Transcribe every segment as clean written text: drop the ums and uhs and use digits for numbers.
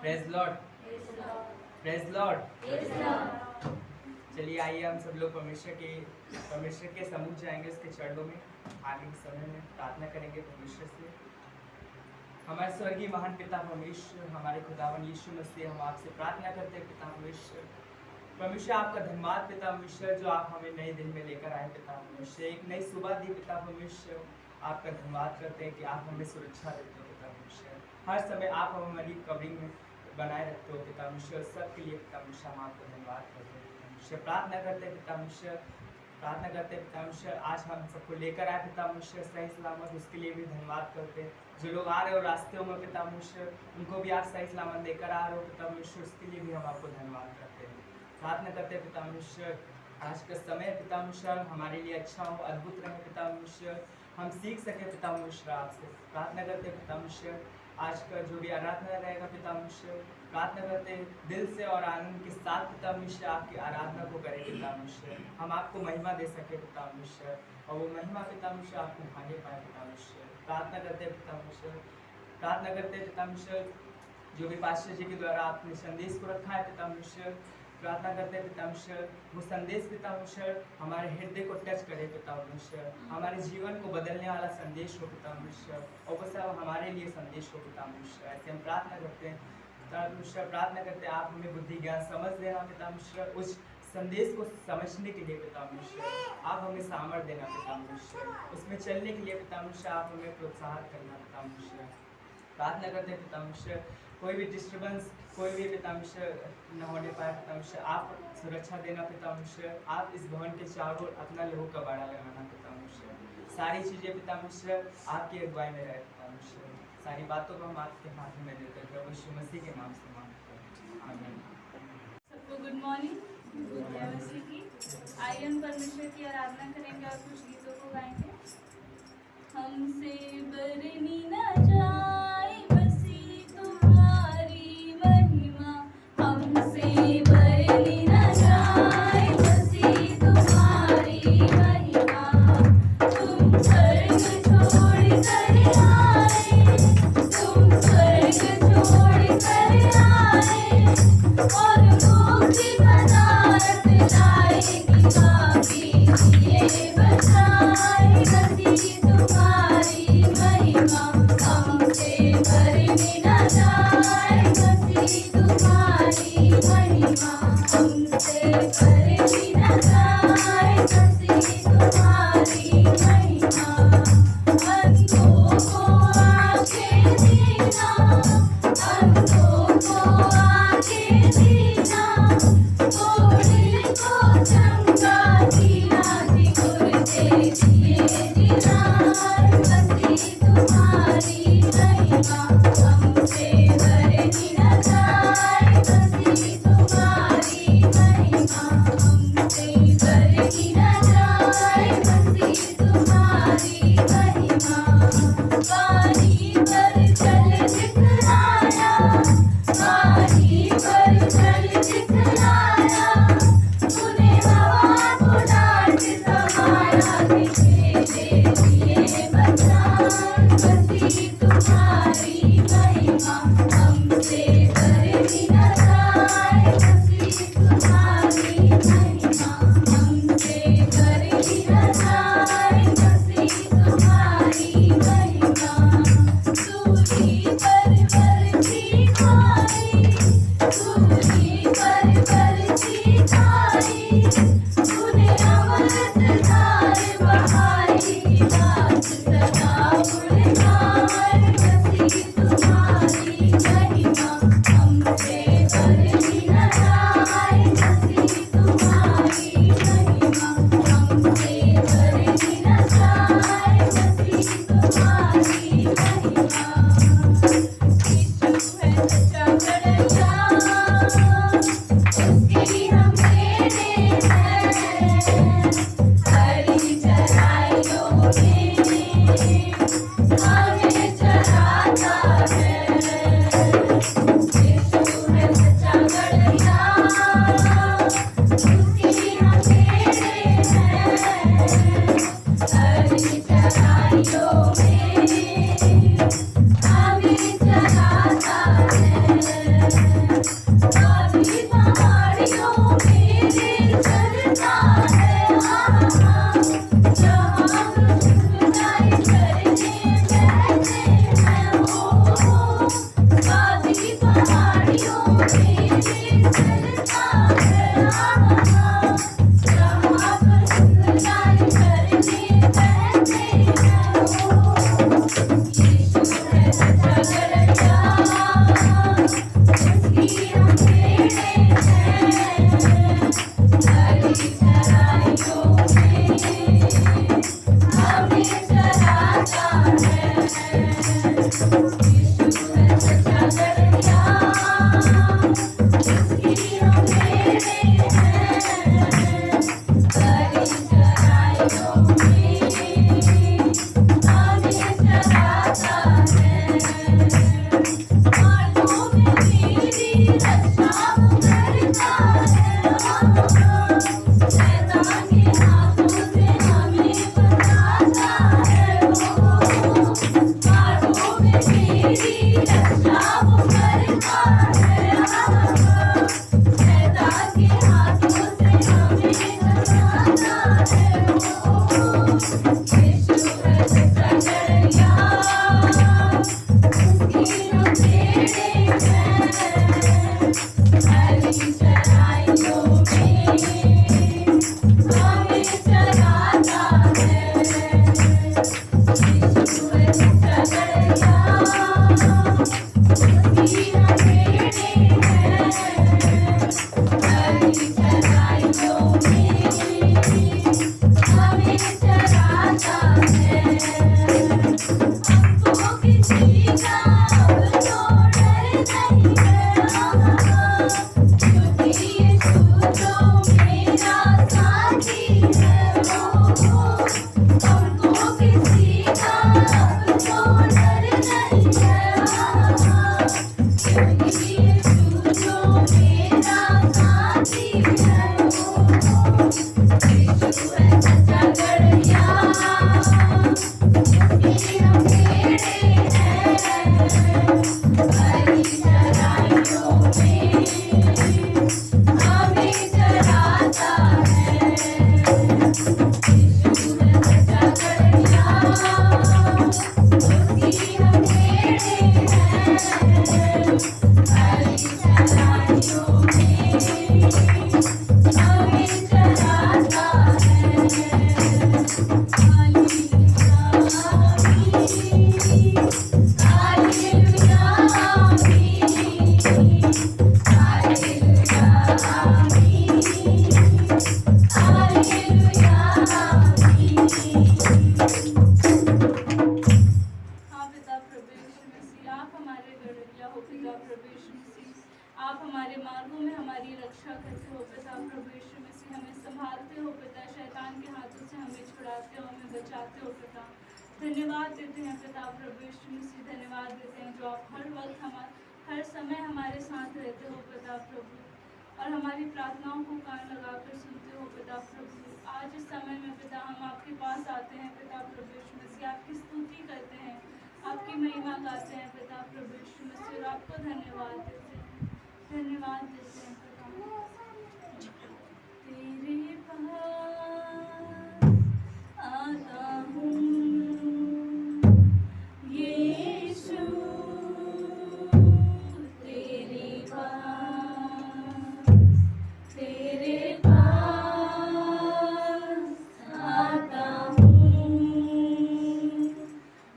Praise Lord, praise Lord. चलिए आइए हम सब लोग परमेश्वर के सम्मुख जाएंगे, उसके चरणों में आगे के समय में प्रार्थना करेंगे परमेश्वर से। हमारे स्वर्गीय महान पिता परमेश्वर, हमारे खुदावन यीशु मसीह, हम आपसे प्रार्थना करते हैं पिता परमेश्वर। परमेश्वर आपका धन्यवाद पिता परमेश्वर, जो आप हमें नए दिन में लेकर आए पिता परमेश्वर, एक नई सुबह दी पिता परमेश्वर। आपका धन्यवाद करते हैं कि आप हमें सुरक्षा देते हो पिता परमेश्वर। हर समय आप हमारी कवरिंग में बनाए रखते हो पिता परमेश्वर। सबके लिए पिता परमेश्वर हम आपका धन्यवाद करते हैं पिता परमेश्वर। प्रार्थना करते हैं पिता परमेश्वर, प्रार्थना करते हैं पिता परमेश्वर, आज हम सबको लेकर आए पिता परमेश्वर सही सलामत, उसके लिए भी धन्यवाद करते हैं। जो लोग आ रहे हो रास्ते में पिता परमेश्वर, उनको भी आप सही सलामत लेकर आ रहे हो पिता परमेश्वर, उसके लिए भी हम आपको धन्यवाद करते हैं। प्रार्थना करते हैं पिता परमेश्वर, आज का समय पिता परमेश्वर हमारे लिए अच्छा हो, अद्भुत रहे पिता परमेश्वर, हम सीख सके पिता परमेश्वर आपसे। प्रार्थना करते हैं पिता परमेश्वर, आज का जो भी आराधना रहेगा पिता परमेश्वर, प्रार्थना करते हैं दिल से और आनंद के साथ पिता परमेश्वर आपकी आराधना को करें पिता परमेश्वर। हम आपको महिमा दे सके पिता परमेश्वर, और वो महिमा पिता परमेश्वर आपको भागे पाए पिता परमेश्वर। प्रार्थना करते हैं पिता परमेश्वर, प्रार्थना करते हैं पिता परमेश्वर, जो भी पास्टर जी के द्वारा आपने संदेश को रखा है पिता परमेश्वर, प्रार्थना करते हैं पिता परमेश्वर, वो संदेश पिता परमेश्वर हमारे हृदय को टच करे पिता परमेश्वर, हमारे जीवन को बदलने वाला संदेश हो पिता परमेश्वर, और वो सब हमारे लिए संदेश हो पिता परमेश्वर। ऐसे हम प्रार्थना करते हैं पिता परमेश्वर, प्रार्थना करते हैं आप हमें बुद्धि ज्ञान समझ देना पिता परमेश्वर, उस संदेश को समझने के लिए पिता परमेश्वर आप हमें सामर्थ्य देना पिता परमेश्वर, उसमें चलने के लिए पिता परमेश्वर आप हमें प्रोत्साहित करना पिता परमेश्वर। प्रार्थना करते हैं पिता परमेश्वर, कोई भी डिस्टर्बेंस, कोई भी पिता परमेश्वर न होने पाए पिता परमेश्वर, आप सुरक्षा देना पिता परमेश्वर। आप इस भवन के चारों ओर अपना लोगों का बाड़ा लगाना पिता परमेश्वर। सारी चीज़ें पिता परमेश्वर आपकी अगुवाई में रहे पिता परमेश्वर। सारी बातों को हम आपके हाथ में देकर प्रभु यीशु मसीह के नाम से मांगते हैं, आमीन। सबको गुड मॉर्निंग, जय मसीह की। आइए हम परमेश्वर की आराधना करेंगे और कुछ गीतों को गाएंगे। हमसे बरनी न जाए मसीह तुम्हारी महिमा, हमसे बरनी न जाए मसीह तुम्हारी महिमा। तुम स्वर्ग छोड़ कर आए, तुम स्वर्ग छोड़ कर आए, और मुक्ति पदार्थ लाएगी पापी ये बचाए। मसीह तुम्हारी महिमा, हमसे बरनी न जाए मसीह तुम्हारी महिमा, हमसे बरनी न जाए मसीह तुम्हारी महिमा। अंधों को आंखें देना, अंधों को आंखें देना, घोड़े को चंगा दिया, गुर्दे दिए दीदार। मसीह तुम्हारी महिमा, हमसे बरनी न जाए मसीह तुम्हारी महिमा, हमसे धन्यवाद देते हैं पिता प्रभु यीशु मसीह, धन्यवाद देते हैं जो आप हर समय हमारे साथ रहते हो पिता प्रभु, और हमारी प्रार्थनाओं को कान लगाकर सुनते हो पिता प्रभु। आज इस समय में पिता हम आपके पास आते हैं पिता प्रभु यीशु मसीह, आपकी स्तुति करते हैं, आपकी महिमा गाते हैं पिता प्रभु यीशु मसीह, और आपको धन्यवाद देते हैं, धन्यवाद देते हैं पिता। तेरे पास आता हूँ यीशु, तेरे पास आता हूँ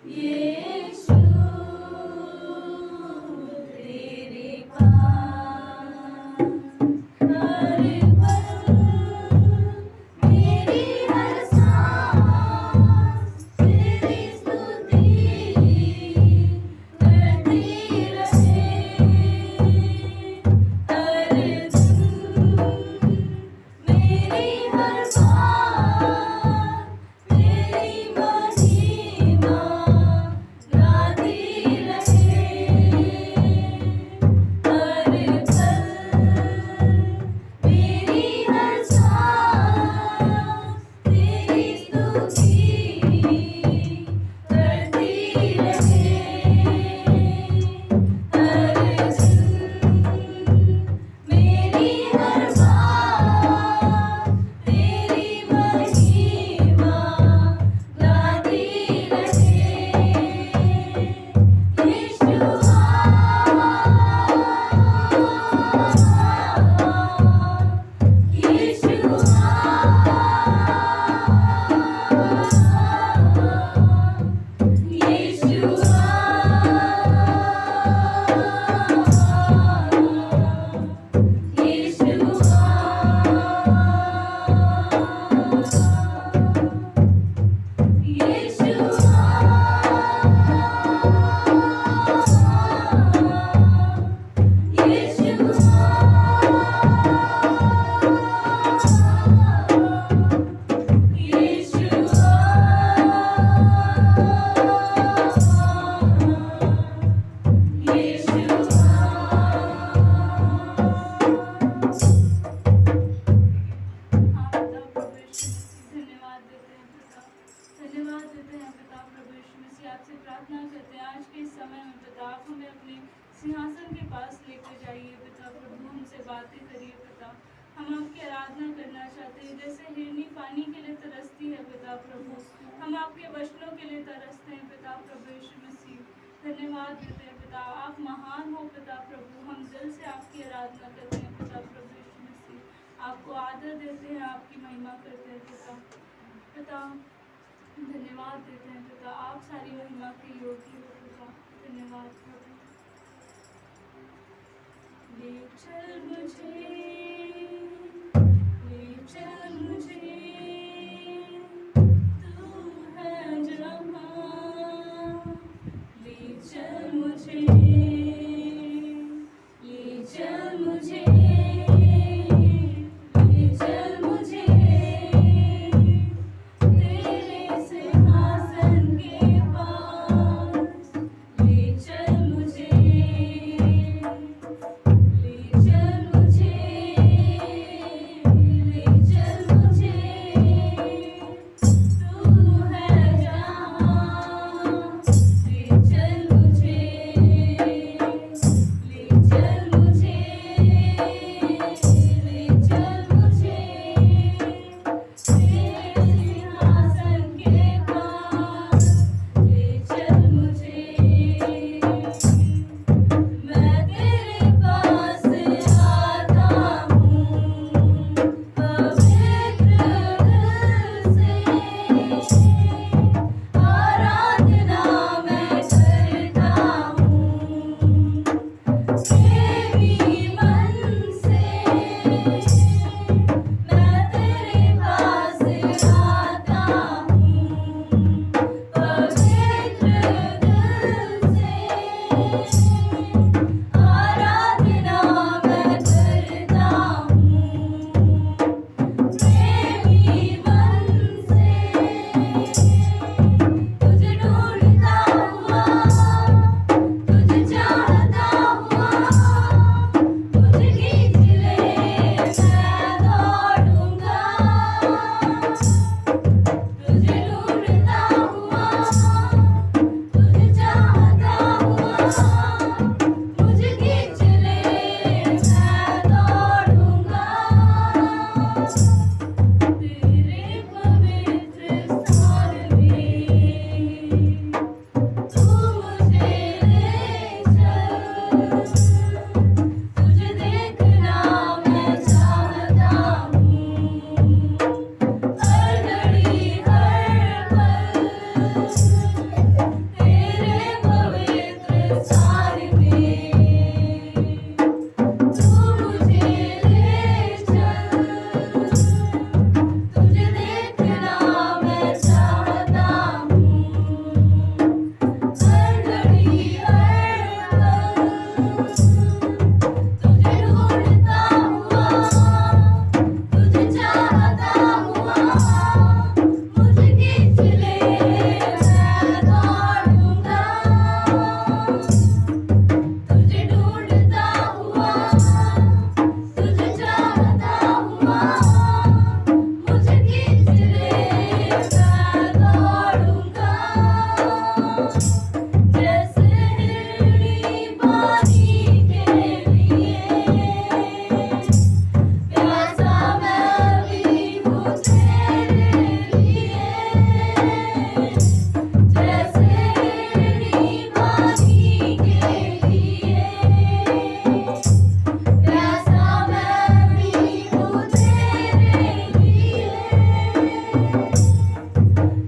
यीशु, तेरे पास हर पल सिंहासन के पास लेकर जाइए पिता प्रभु, हमसे बातें करिए पिता। हम आपकी आराधना करना चाहते हैं, जैसे हिरनी पानी के लिए तरसती है पिता प्रभु, हम आपके वचनों के लिए तरसते हैं पिता प्रभु यीशु मसीह। धन्यवाद देते हैं पिता, आप महान हो पिता प्रभु, हम दिल से आपकी आराधना करते हैं पिता प्रभु यीशु मसीह। आपको आदर देते हैं, आपकी महिमा करते हैं पिता। पिता धन्यवाद देते हैं पिता, आप सारी महिमा के योग्य हो पिता। धन्यवाद प्रभु। ले चल मुझे, ले चल मुझे, तू है जहाँ। ले चल मुझे, ले चल मुझे, ले चल मुझे, तेरे सिंहासन के पास। ले चल मुझे, ले चल मुझे, ले चल मुझे, तू है जहाँ। ले चल मुझे, ले चल मुझे, ले चल मुझे, तेरे सिंहासन के पास। ले चल मुझे, मैं तेरे पास आता हूँ पवित्र दिल से। आराधना मैं करता हूँ प्रेमी मन से। मैं तेरे पास आता हूँ पवित्र दिल से। आराधना मैं करता हूँ प्रेमी मन से। तुझे ढूंढता हुआ, तुझे चाहता हुआ, मुझे खींच ले, मैं दौड़ूंगा। तुझे ढूंढता हुआ, तुझे चाहता हुआ, मुझे खींच ले, मैं दौड़ूंगा। तेरे पवित्र स्थान में तू मुझे ले चल। तुझे देखना मैं चाहता हूँ हर घड़ी हर पल। तेरे पवित्र स्थान में तू मुझे ले चल। तुझे देखना मैं चाहता हूँ हर घड़ी हर पल। तुझे ढूंढता हुआ, तुझे चाहता हुआ, मुझे खींच ले, मैं दौड़ूंगा। तुझे ढूंढता हुआ, तुझे चाहता हुआ, मुझे खींच ले, मैं दौड़ूंगा। जैसे हिरनी पानी के लिए प्यासा मैं भी हूँ तेरे लिए। जैसे हिरनी पानी के लिए प्यासा मैं भी हूँ तेरे लिए।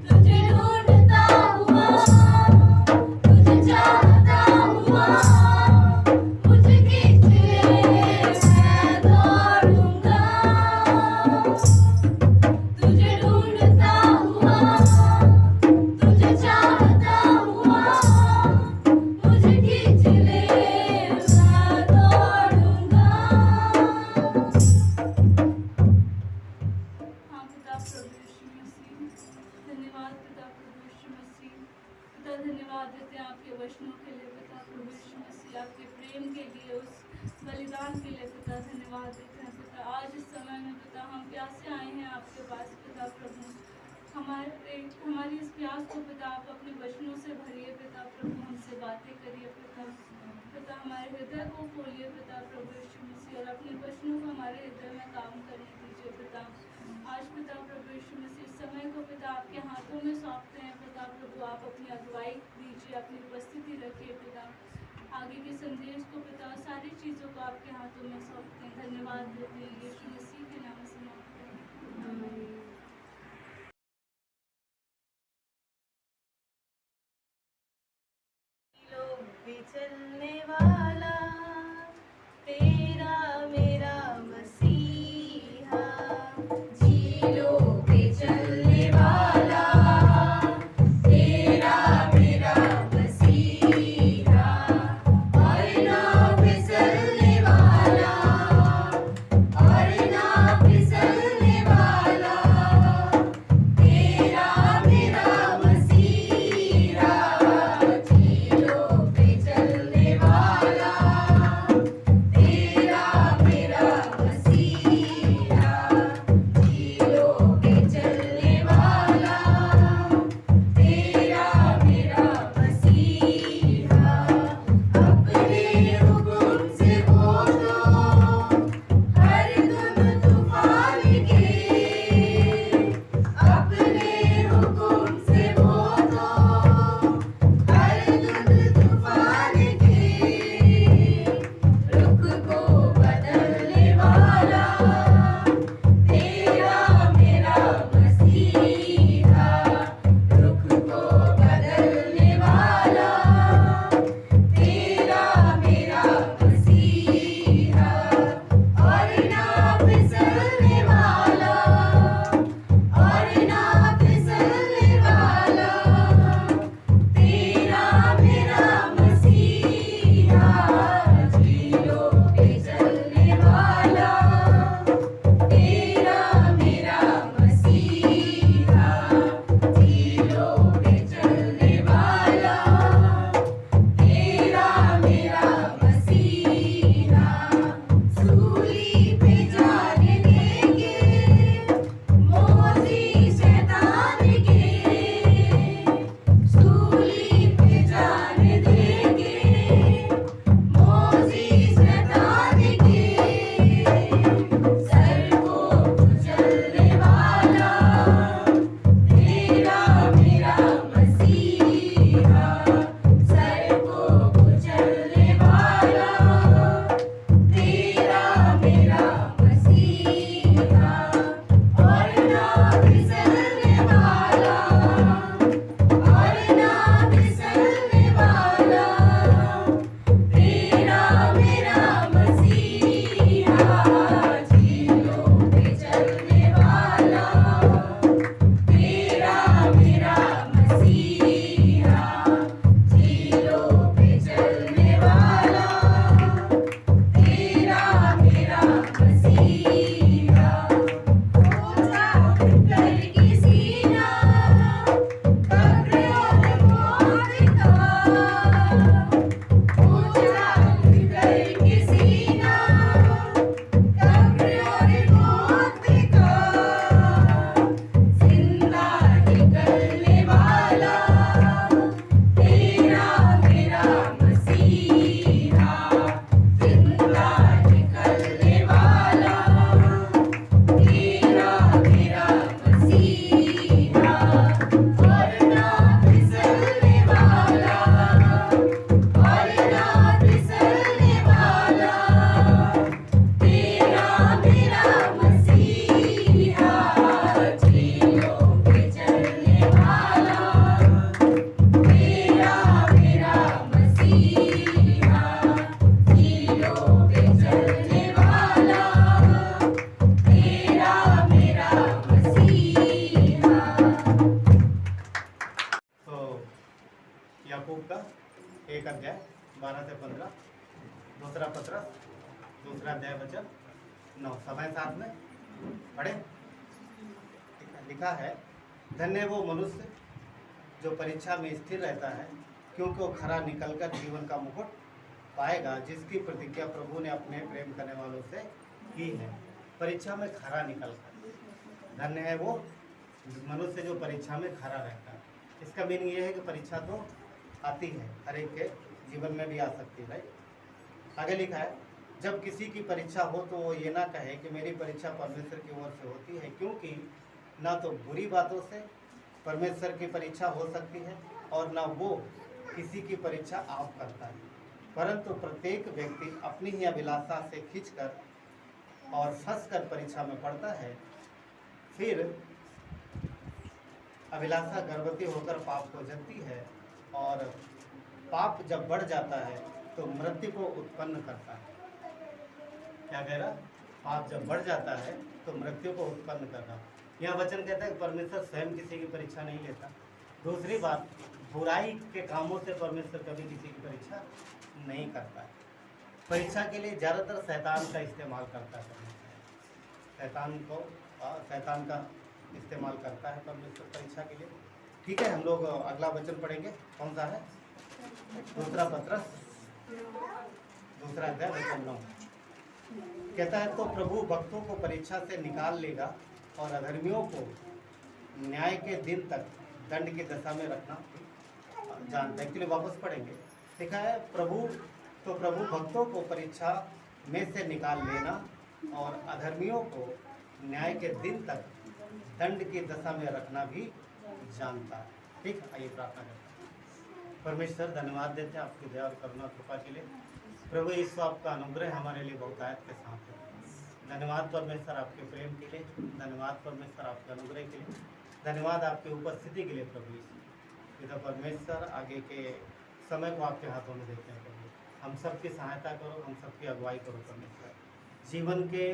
तुझे ढूंढता हुआ, तुझे चाहता हुआ, मुझे खींच ले, मैं दौड़ूंगा। तुझे ढूंढता हुआ, तुझे चाहता हुआ, मुझे खींच ले, मैं दौड़ूंगा। हाँ पिता प्रभु यीशु मसीह, धन्यवाद पिता प्रभु यीशु मसीह। पिता धन्यवाद देते हैं आपके वचनों के लिए पिता प्रभु यीशु मसीह, आपके प्रेम के लिए, उस बलिदान के लिए पिता धन्यवाद देते हैं पिता। आज इस समय में पिता हम प्यासे आए हैं आपके पास पिता प्रभु। हमारी इस प्यास को पिता आप अपने वचनों से भरिए पिता प्रभु, हमसे बातें करिए पिता। पिता हमारे हृदय को खोलिए पिता प्रभु यीशु मसीह, और अपने वचनों को हमारे हृदय में काम करने दीजिए पिता। आज पिता प्रभु यीशु मसीह इस समय को पिता आपके हाथों में सौंपते हैं पिता प्रभु, आप अपनी अगुवाई दीजिए, अपनी उपस्थिति रखिए पिता। आगे के संदेश को पिता सारी चीज़ों को आपके हाथों में सौंपते हैं। धन्यवाद देते हैं यीशु मसीह के नाम से मांगते हैं, आमीन। भी चलने वाला तेरा मेरा मसीहा, झीलों पे चलने वाला तेरा मेरा मसीहा, और ना फिसलने वाला, और ना फिसलने वाला तेरा मेरा मसीहा, झीलों पे चलने वाला तेरा मेरा मसीहा, झीलों पे चलने वाला तेरा मेरा मसीहा। अपने हुक्म से वो तो हर धुन तूफान के, अपने हुक्म से वो तो हर धुन तूफान के, रुख को बदलने वाला तेरा मेरा मसीहा, रुख को बदलने वाला तेरा मेरा मसीहा, और ना फिसलने वाला, और ना फिसलने वाला तेरा मेरा मसीहा, झीलों पे चलने वाला तेरा मेरा मसीहा, झीलों पे चलने वाला तेरा मेरा मसीहा। सूली पे जाने देंगे मोजी शैतान के, सूली पे जाने देंगे मोजी शैतान के, सर को कुचलने वाला तेरा मेरा मसीहा, सर को कुचलने वाला तेरा मेरा मसीहा, और ना फिसलने वाला, और ना फिसलने वाला तेरा मेरा मसीहा, झीलों पे चलने वाला तेरा मेरा मसीहा, झीलों पे चलने वाला तेरा मेरा मसीहा। ऊंचा कर किसी ना कब्र और मौत का, ऊंचा कर किसी ना कब्र और मौत का, जिंदा निकलने वाला तेरा मेरा मसीहा, जिंदा निकलने वाला तेरा मेरा मसीहा, और ना फिसलने वाला, और ना फिसलने वाला तेरा मेरा मसीहा, झीलों पे चलने वाला तेरा मेरा मसीहा, झीलों पे चलने वाला तेरा मेरा मसीहा। तो याकूब का 1 अध्याय 12 से 15, दूसरा पत्र दूसरा अध्याय वचन 9, समय साथ में पढ़े। लिखा है, धन्य वो मनुष्य जो परीक्षा में स्थिर रहता है, क्योंकि वो खरा निकलकर जीवन का मुकुट पाएगा, जिसकी प्रतिज्ञा प्रभु ने अपने प्रेम करने वालों से की है। परीक्षा में खरा निकलकर, धन्य है वो मनुष्य जो परीक्षा में खरा रहता है। इसका मीनिंग ये है कि परीक्षा तो आती है, हर एक के जीवन में भी आ सकती है, राइट। आगे लिखा है, जब किसी की परीक्षा हो तो वो ये ना कहे कि मेरी परीक्षा परमेश्वर की ओर से होती है, क्योंकि ना तो बुरी बातों से परमेश्वर की परीक्षा हो सकती है और ना वो किसी की परीक्षा आप करता है, परंतु प्रत्येक व्यक्ति अपनी ही अभिलाषा से खींचकर और फंसकर परीक्षा में पड़ता है। फिर अभिलाषा गर्भवती होकर पाप को जन्मती है और पाप जब बढ़ जाता है तो मृत्यु को उत्पन्न करता है। क्या कह रहा? पाप जब बढ़ जाता है तो मृत्यु को उत्पन्न करना। यह वचन कहता है कि परमेश्वर स्वयं किसी की परीक्षा नहीं लेता। दूसरी बात, बुराई के कामों से परमेश्वर कभी किसी की परीक्षा नहीं करता है। परीक्षा के लिए ज़्यादातर शैतान का इस्तेमाल करता है। शैतान का इस्तेमाल करता है परमेश्वर परीक्षा के लिए। ठीक है, हम लोग अगला वचन पढ़ेंगे। कौन सा है? दूसरा पत्रस, दूसरा अध्याय वचन 9 कहता है, तो प्रभु भक्तों को परीक्षा से निकाल लेगा और अधर्मियों को न्याय के दिन तक दंड की दशा में रखना जानता है। एक्चुअली वापस पढ़ेंगे। लिखा है, प्रभु भक्तों को परीक्षा में से निकाल लेना और अधर्मियों को न्याय के दिन तक दंड की दशा में रखना भी जानता है। ठीक, आइए प्रार्थना करते हैं। परमेश्वर, धन्यवाद देते हैं आपकी दया और करुणा कृपा के लिए। प्रभु यीशु, आपका अनुग्रह हमारे लिए बहुत आयत के साथ है। धन्यवाद परमेश्वर आपके प्रेम के लिए, धन्यवाद परमेश्वर आपके अनुग्रह के लिए, धन्यवाद आपकी उपस्थिति के लिए। प्रभु यीशु पिता परमेश्वर, आगे के समय को आपके हाथों में देते हैं। प्रभु हम सबकी सहायता करो, हम सबकी अगुवाई करो परमेश्वर। जीवन के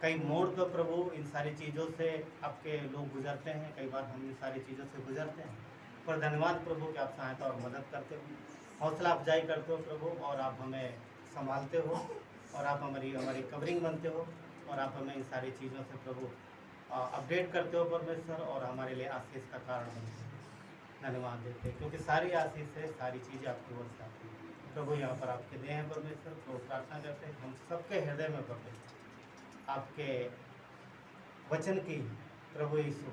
कई मोड़ पर प्रभु इन सारी चीज़ों से आपके लोग गुजरते हैं, कई बार हम इन सारी चीज़ों से गुजरते हैं, पर धन्यवाद प्रभु कि आप सहायता और मदद करते हो, हौसला अफजाई करते हो प्रभु, और आप हमें संभालते हो और आप हमारी कवरिंग बनते हो और आप हमें इन सारी चीज़ों से प्रभु अपडेट करते हो परमेश्वर, और हमारे लिए आशीष का कारण बनते हो। धन्यवाद देते हैं क्योंकि सारी आशीष है, सारी चीज़ें आपकी ओर से आती हैं। प्रभु यहाँ पर आपके देह हैं परमेश्वर, तो प्रार्थना करते हैं हम सबके हृदय में प्रभु आपके वचन की प्रभु यीशु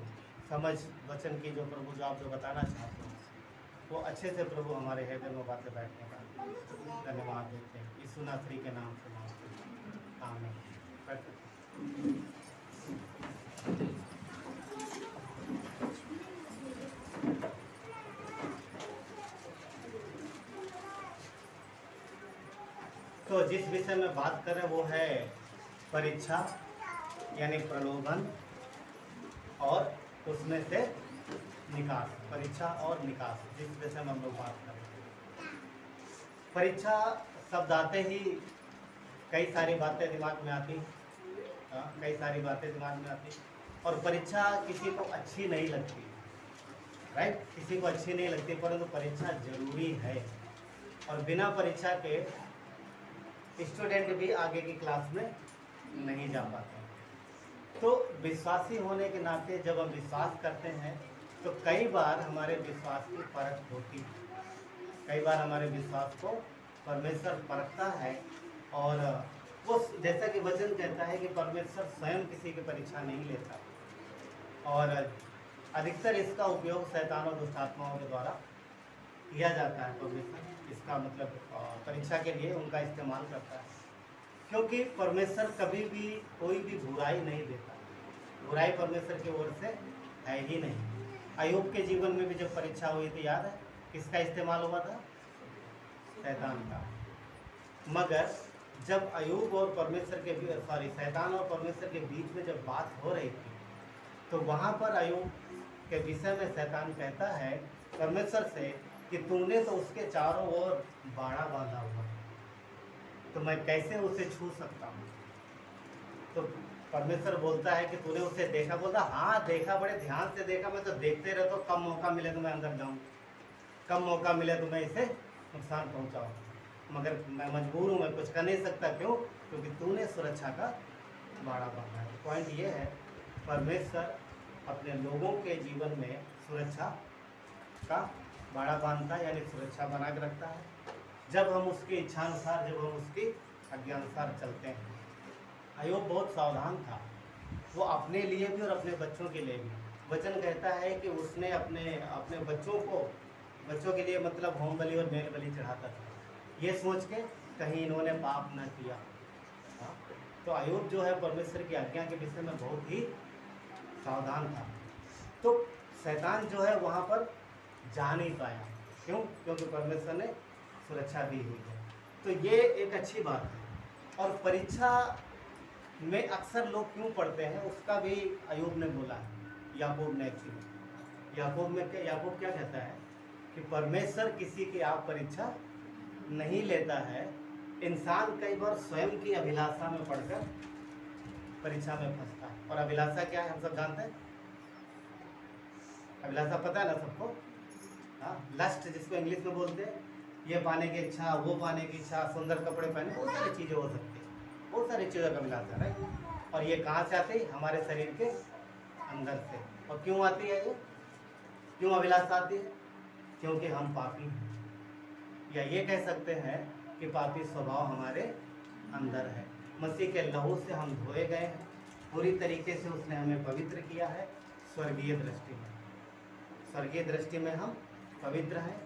समझ, वचन की जो प्रभु जो आप जो बताना चाहते हो वो अच्छे से प्रभु हमारे हृदय में बातें बैठने का धन्यवाद देते हैं। यीशु नासरी के नाम से मांगते हैं, आमीन। तो जिस विषय में बात करें वो है परीक्षा यानी प्रलोभन और उसमें से निकास। परीक्षा और निकास, जिस विषय में हम लोग बात कर रहे हैं। परीक्षा शब्द आते ही कई सारी बातें दिमाग में आती, कई सारी बातें दिमाग में आती, और परीक्षा किसी को अच्छी नहीं लगती, राइट? किसी को अच्छी नहीं लगती, परंतु परीक्षा जरूरी है और बिना परीक्षा के स्टूडेंट भी आगे की क्लास में नहीं जा पाते। तो विश्वासी होने के नाते जब हम विश्वास करते हैं तो कई बार हमारे विश्वास की परख होती है, कई बार हमारे विश्वास को परमेश्वर परखता है। और वो जैसा कि वचन कहता है कि परमेश्वर स्वयं किसी की परीक्षा नहीं लेता, और अधिकतर इसका उपयोग शैतान और दुष्ट आत्माओं के द्वारा किया जाता है। परमेश्वर इसका मतलब परीक्षा के लिए उनका इस्तेमाल करता है, क्योंकि परमेश्वर कभी भी कोई भी बुराई नहीं देता। बुराई परमेश्वर की ओर से है ही नहीं। अय्यूब के जीवन में भी जब परीक्षा हुई थी, याद है किसका इस्तेमाल हुआ था? शैतान का। मगर जब अय्यूब और परमेश्वर के शैतान और परमेश्वर के बीच में जब बात हो रही थी, तो वहाँ पर अय्यूब के विषय में शैतान कहता है परमेश्वर से कि तूने तो उसके चारों ओर बाड़ा बांधा हुआ, तो मैं कैसे उसे छू सकता हूँ? तो परमेश्वर बोलता है कि तूने उसे देखा? बोलता हाँ देखा, बड़े ध्यान से देखा, मैं तो देखते रहता हूँ, कम मौका मिले तो मैं अंदर जाऊँ, कम मौका मिले तो मैं इसे नुकसान पहुँचाऊँ, मगर मैं मजबूर हूँ, मैं कुछ कर नहीं सकता। क्यों? क्योंकि तूने सुरक्षा का बाड़ा बांधा है। पॉइंट ये है, परमेश्वर अपने लोगों के जीवन में सुरक्षा का बाड़ा बांधता है, यानी सुरक्षा बना के रखता है जब हम उसकी इच्छानुसार, जब हम उसकी आज्ञानुसार चलते हैं। अय्यूब बहुत सावधान था, वो अपने लिए भी और अपने बच्चों के लिए भी। वचन कहता है कि उसने अपने बच्चों के लिए मतलब होम बलि और मेल बलि चढ़ाता था, ये सोच के कहीं इन्होंने पाप न किया। हाँ? तो अय्यूब जो है परमेश्वर की आज्ञा के विषय में बहुत ही सावधान था। तो शैतान जो है वहाँ पर जा नहीं पाया। क्यों? क्योंकि परमेश्वर ने सुरक्षा दी हुई है। तो ये एक अच्छी बात है। और परीक्षा में अक्सर लोग क्यों पढ़ते हैं उसका भी अय्यूब ने बोला है, याकूब ने एक्चुअली। याकूब क्या कहता है कि परमेश्वर किसी की आप परीक्षा नहीं लेता है। इंसान कई बार स्वयं की अभिलाषा में पढ़कर परीक्षा में फंसता है। और अभिलाषा क्या है हम सब जानते हैं। अभिलाषा पता है ना सबको। हाँ, लस्ट जिसको इंग्लिश में बोलते हैं, ये पाने की इच्छा, वो पाने की इच्छा, सुंदर कपड़े पहने, बहुत सारी चीज़ें हो सकती है, बहुत सारी चीज़ों का अभिलाषा है। और ये कहाँ से आती है? हमारे शरीर के अंदर से। और क्यों आती है ये? क्यों अभिलाषा आती है? क्योंकि हम पापी हैं, या ये कह सकते हैं कि पापी स्वभाव हमारे अंदर है। मसीह के लहू से हम धोए गए हैं, पूरी तरीके से उसने हमें पवित्र किया है। स्वर्गीय दृष्टि में हम पवित्र हैं,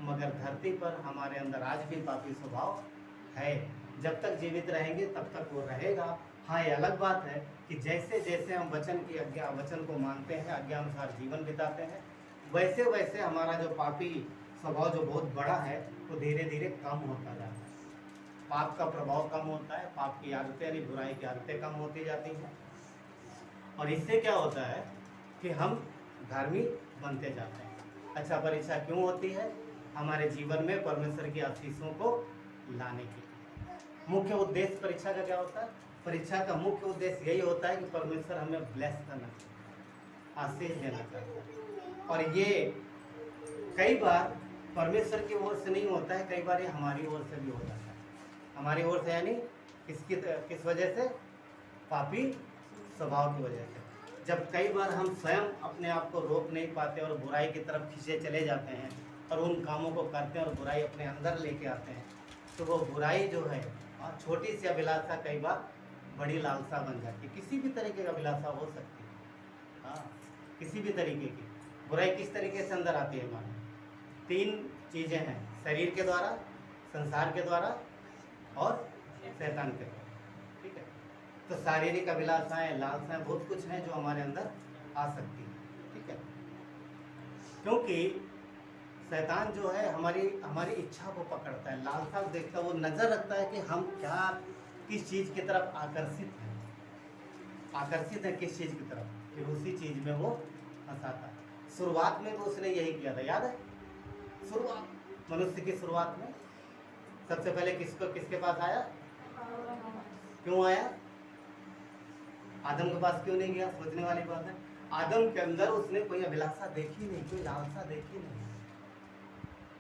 मगर धरती पर हमारे अंदर आज भी पापी स्वभाव है। जब तक जीवित रहेंगे तब तक वो रहेगा। हाँ, ये अलग बात है कि जैसे जैसे हम वचन को मानते हैं, आज्ञा अनुसार जीवन बिताते हैं, वैसे वैसे हमारा जो पापी स्वभाव जो बहुत बड़ा है वो धीरे धीरे कम होता जाता है। पाप का प्रभाव कम होता है, पाप की आदतें यानी बुराई की आदतें कम होती जाती हैं। और इससे क्या होता है कि हम धार्मिक बनते जाते हैं। अच्छा, परीक्षा क्यों होती है? हमारे जीवन में परमेश्वर की आशीषों को लाने की। मुख्य उद्देश्य परीक्षा का क्या होता है? परीक्षा का मुख्य उद्देश्य यही होता है कि परमेश्वर हमें ब्लेस करना चाहिए, आशीष देना चाहता है। और ये कई बार परमेश्वर की ओर से नहीं होता है, कई बार ये हमारी ओर से भी हो जाता है। हमारी ओर से यानी किस वजह से? पापी स्वभाव की वजह से। जब कई बार हम स्वयं अपने आप को रोक नहीं पाते और बुराई की तरफ खींचे चले जाते हैं और उन कामों को करते हैं और बुराई अपने अंदर लेके आते हैं, तो वो बुराई जो है और छोटी सी अभिलाषा कई बार बड़ी लालसा बन जाती है। किसी भी तरीके की अभिलाषा हो सकती है। हाँ, किसी भी तरीके की बुराई किस तरीके से अंदर आती है हमारे? 3 चीज़ें हैं, शरीर के द्वारा, संसार के द्वारा और शैतान के द्वारा। ठीक है, तो शारीरिक अभिलाषाएं, लालसाएं, बहुत कुछ हैं जो हमारे अंदर आ सकती है। ठीक है, क्योंकि शैतान जो है हमारी इच्छा को पकड़ता है, लालसा देखता है, वो नज़र रखता है कि हम किस चीज़ की तरफ आकर्षित है किस चीज़ की तरफ, फिर उसी चीज़ में वो फंसाता है। शुरुआत में तो उसने यही किया था, याद है? मनुष्य की शुरुआत में सबसे पहले किसके पास आया? क्यों आया? आदम के पास क्यों नहीं गया? सोचने वाली बात है। आदम के अंदर उसने कोई अभिलाषा देखी नहीं, कोई लालसा देखी नहीं,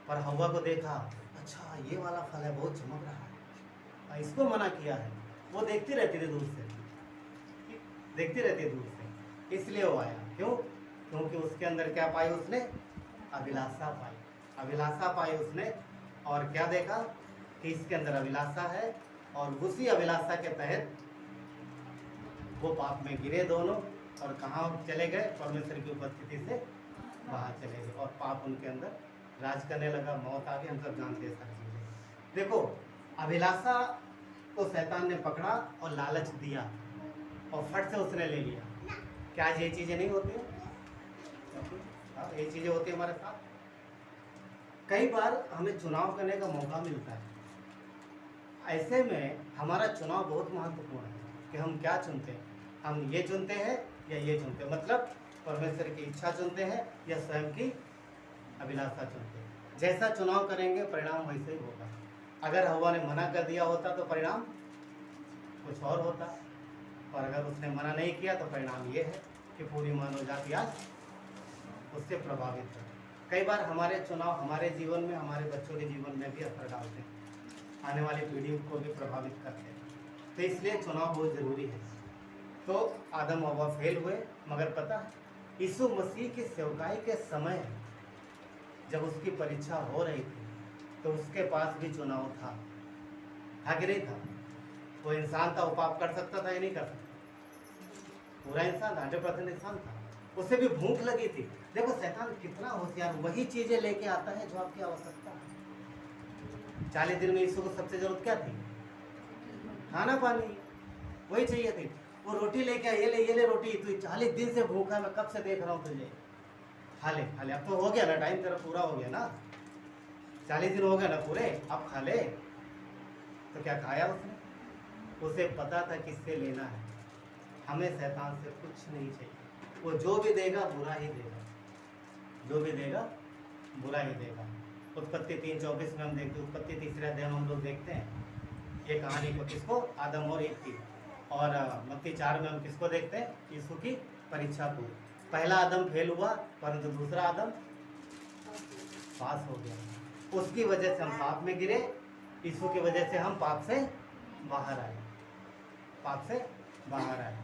पर हव्वा को देखा, अच्छा ये वाला फल है, बहुत चमक रहा है, इसको मना किया है। वो देखती रहती थी दूर से, इसलिए वो आया। क्यों? क्योंकि उसके अंदर क्या पाई उसने? अभिलाषा पाई उसने। और क्या देखा कि इसके अंदर अभिलाषा है, और उसी अभिलाषा के तहत वो पाप में गिरे दोनों, और कहाँ चले गए? परमेश्वर की उपस्थिति से बाहर चले गए, और पाप उनके अंदर राज करने लगा, मौत आ गई। हम सब जानते हैं सारी चीज़ें। देखो, अभिलाषा को शैतान ने पकड़ा और लालच दिया, और फट से उसने ले लिया। क्या ये चीज़ें नहीं होती हैं? ये चीज़ें होती है हमारे साथ। कई बार हमें चुनाव करने का मौका मिलता है, ऐसे में हमारा चुनाव बहुत महत्वपूर्ण है कि हम क्या चुनते हैं। हम ये चुनते हैं या ये चुनते हैं, मतलब परमेश्वर की इच्छा चुनते हैं या स्वयं की अभिलाषा चुनते हैं। जैसा चुनाव करेंगे परिणाम वैसे ही होगा। अगर हव्वा ने मना कर दिया होता तो परिणाम कुछ और होता, और अगर उसने मना नहीं किया तो परिणाम ये है कि पूरी मानव जाति आज उससे प्रभावित है। कई बार हमारे चुनाव हमारे जीवन में, हमारे बच्चों के जीवन में भी असर डालते हैं, आने वाली पीढ़ी को भी प्रभावित करते हैं। तो इसलिए चुनाव बहुत ज़रूरी है। तो आदम और हव्वा फेल हुए, मगर पता है यीशु मसीह की सेवकाई के समय जब उसकी परीक्षा हो रही थी तो उसके पास भी चुनाव था कि नहीं था? वो इंसान था, वो पाप कर सकता था या नहीं कर सकता? पूरा इंसान, 100% इंसान था। उसे भी भूख लगी थी। देखो शैतान कितना होशियार, वही चीज़ें लेके आता है जो आपकी आवश्यकता है। 40 दिन में यीशु को सबसे जरूरत क्या थी? खाना पानी, वही चाहिए थी। वो रोटी लेके आया, ये ले रोटी, तू 40 दिन से भूखा, मैं कब से देख रहा हूँ तुझे, खा ले खा ले। अब तो हो गया ना, टाइम तेरा पूरा हो गया ना, 40 दिन हो गए ना पूरे, अब खा ले। तो क्या खाया उसने? उसे पता था किससे लेना है। हमें शैतान से कुछ नहीं चाहिए, वो जो भी देगा बुरा ही देगा, जो भी देगा बुरा ही देगा। उत्पत्ति 3:24 में हम देखते हैं, उत्पत्ति 3 अध्याय में हम लोग देखते हैं ये कहानी को, किसको? आदम और ईव की। और मत्ती 4 में हम किसको देखते हैं? यीशु की परीक्षा को। पहला आदम फेल हुआ, परंतु दूसरा आदम पास हो गया। उसकी वजह से हम पाप में गिरे, यीशु की वजह से हम पाप से बाहर आए, पाप से बाहर आए।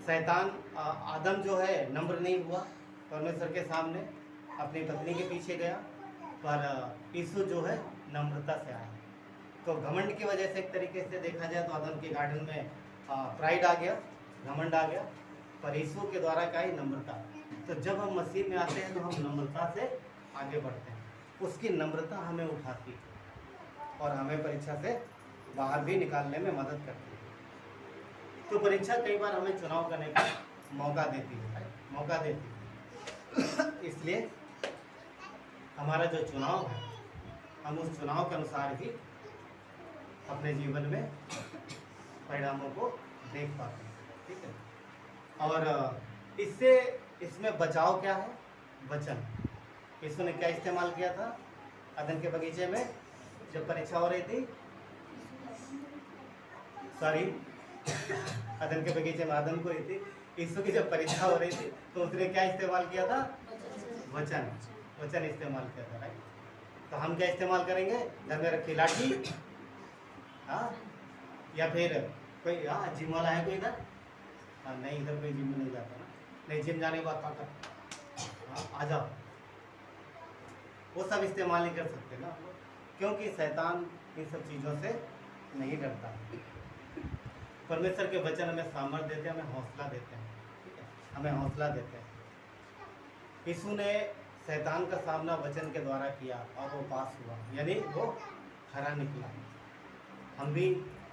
शैतान आदम जो है नम्र नहीं हुआ परमेश्वर के सामने, अपनी पत्नी के पीछे गया, पर यीशु जो है नम्रता से आया। तो घमंड की वजह से एक तरीके से देखा जाए तो आदम के गार्डन में प्राइड आ गया, घमंड आ गया, पर यीशु के द्वारा का ही नम्रता। तो जब हम मसीह में आते हैं तो हम नम्रता से आगे बढ़ते हैं, उसकी नम्रता हमें उठाती है और हमें परीक्षा से बाहर भी निकालने में मदद करती है। तो परीक्षा कई बार हमें चुनाव करने का मौका देती है, मौका देती है। इसलिए हमारा जो चुनाव है, हम उस चुनाव के अनुसार ही अपने जीवन में परिणामों को देख पाते हैं, ठीक है। और इसमें बचाव क्या है? वचन। यीशु ने क्या इस्तेमाल किया था अदन के बगीचे में जब परीक्षा हो रही थी? सॉरी, अदन के बगीचे में आदम को रही थी, यीशु की जब परीक्षा हो रही थी तो उसने क्या इस्तेमाल किया था? वचन। वचन इस्तेमाल किया था, राइट। तो हम क्या इस्तेमाल करेंगे? घर में रखी लाठी, हाँ, या फिर कोई जिम वाला है कोई इधर? हाँ, नहीं, इधर कोई जिम में नहीं जाता ना, नहीं, जिम जाने के बाद ताकत, हाँ, आ जाओ, वो सब इस्तेमाल नहीं कर सकते ना, क्योंकि शैतान इन सब चीज़ों से नहीं डरता। परमेश्वर के वचन हमें सामर्थ्य देते हैं, हमें हौसला देते हैं, ठीक है, हमें हौसला देते हैं। यीशु ने शैतान का सामना वचन के द्वारा किया और वो पास हुआ, यानी वो हरा निकला। हम भी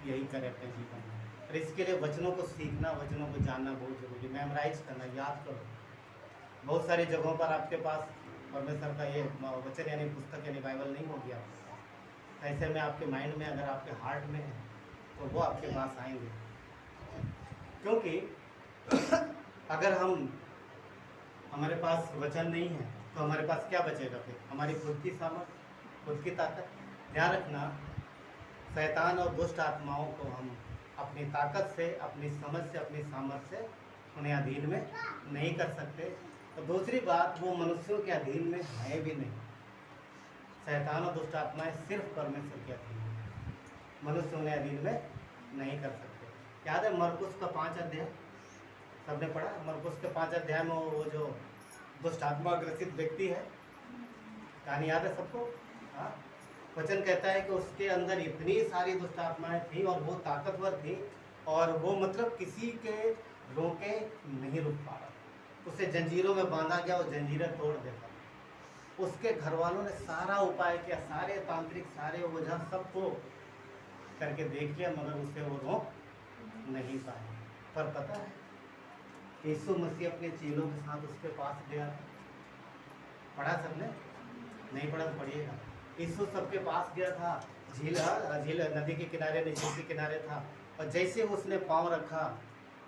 यही करें अपने जीवन में, और इसके लिए वचनों को सीखना, वचनों को जानना बहुत जरूरी, मेमोराइज करना, याद करो। बहुत सारी जगहों पर आपके पास परमेश्वर का ये वचन यानी पुस्तक यानी बाइबल नहीं हो गया, ऐसे में आपके माइंड में, अगर आपके हार्ट में है तो वो आपके पास आएंगे। क्योंकि अगर हमारे पास वचन नहीं है तो हमारे पास क्या बचेगा फिर? हमारी खुद की सामर्थ, खुद की ताकत। ध्यान रखना, शैतान और दुष्ट आत्माओं को हम अपनी ताकत से, अपनी समझ से, अपनी सामर्थ्य से उन्हें अधीन में नहीं कर सकते। और दूसरी बात, वो मनुष्यों के अधीन में है भी नहीं। शैतान और दुष्ट आत्माएं सिर्फ परमेश्वर के अधीन है, मनुष्य उन्हें अधीन में नहीं कर सकते। याद है मरकुस का 5 अध्याय सबने पढ़ा? मरकुस के 5 अध्याय में वो जो दुष्ट आत्मा ग्रसित व्यक्ति है, कहानी याद है सबको? हाँ, वचन कहता है कि उसके अंदर इतनी सारी दुष्ट आत्माएं थी और वो ताकतवर थी, और वो मतलब किसी के रोके नहीं रुक पा रहा, उसे जंजीरों में बांधा गया, वो जंजीरें तोड़ देता। उसके घर वालों ने सारा उपाय किया, सारे तांत्रिक, सारे ओझा सबको करके देख लिया, मगर उसे वो रोक नहीं पाए। पर पता है यीशु मसीह अपने चेलों के साथ उसके पास गया। पढ़ा सबने? नहीं पढ़ा तो पढ़िएगा। यीशु सबके पास गया था, झील नदी के किनारे, झील के किनारे था, और जैसे उसने पाँव रखा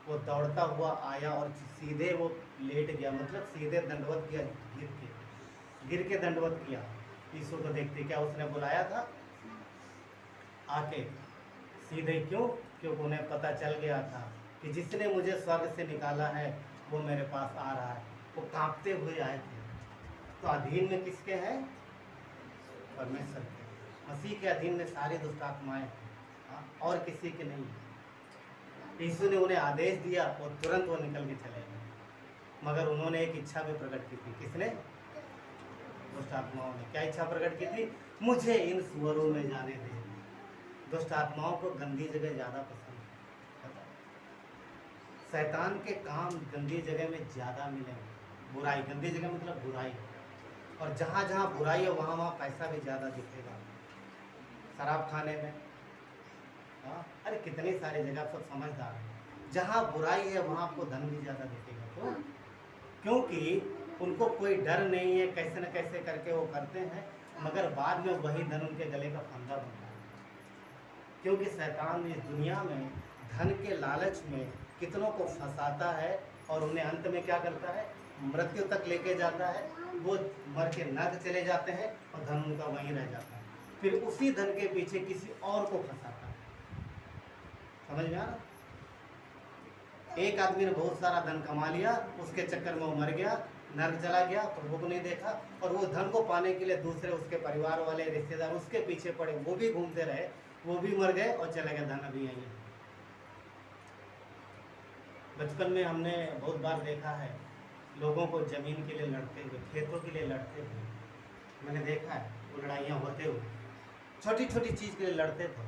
वो दौड़ता हुआ आया और सीधे वो लेट गया, मतलब सीधे दंडवत किया, गिर के दंडवत किया। यीशु को देखते क्या उसने बुलाया था आके सीधे, क्यों? क्योंकि उन्हें पता चल गया था कि जिसने मुझे स्वर्ग से निकाला है वो मेरे पास आ रहा है। वो कांपते हुए आए थे। तो अधीन में किसके हैं? परमेश्वर के। मसीह के अधीन में सारी दुष्ट आत्माएं हैं, और किसी के नहीं। यीशु ने उन्हें आदेश दिया और तुरंत वो निकल के चले गए, मगर उन्होंने एक इच्छा भी प्रकट की थी। किसने? दुष्ट आत्माओं ने। क्या इच्छा प्रकट की थी? मुझे इन सुअरों में जाने दे। दुष्ट आत्माओं को गंदी जगह ज़्यादा पसंद है। शैतान के काम गंदी जगह में ज़्यादा मिलेंगे। बुराई, गंदी जगह मतलब बुराई, और जहाँ जहाँ बुराई है वहाँ वहाँ पैसा भी ज़्यादा दिखेगा। शराब खाने में, हाँ, अरे कितनी सारी जगह सब समझदार हैं। जहाँ बुराई है वहाँ आपको धन भी ज़्यादा दिखेगा। क्यों? क्योंकि उनको कोई डर नहीं है, कैसे न कैसे करके वो करते हैं, मगर बाद में वही धन उनके गले का फंदा बनता है। क्योंकि शैतान इस दुनिया में धन के लालच में कितनों को फंसाता है और उन्हें अंत में क्या करता है, मृत्यु तक लेके जाता है। वो मर के नर्क चले जाते हैं और धन उनका वहीं रह जाता है। फिर उसी धन के पीछे किसी और को फंसाता है। समझ में आ रहा? एक आदमी ने बहुत सारा धन कमा लिया, उसके चक्कर में वो मर गया, नर्क चला गया, प्रभु को नहीं देखा, और वो धन को पाने के लिए दूसरे उसके परिवार वाले रिश्तेदार उसके पीछे पड़े, वो भी घूमते रहे, वो भी मर गए और चले गए, धन अभी यहीं है। बचपन में हमने बहुत बार देखा है लोगों को जमीन के लिए लड़ते हुए, खेतों के लिए लड़ते हुए मैंने देखा है। वो लड़ाइयाँ होते हुए छोटी छोटी चीज़ के लिए लड़ते थे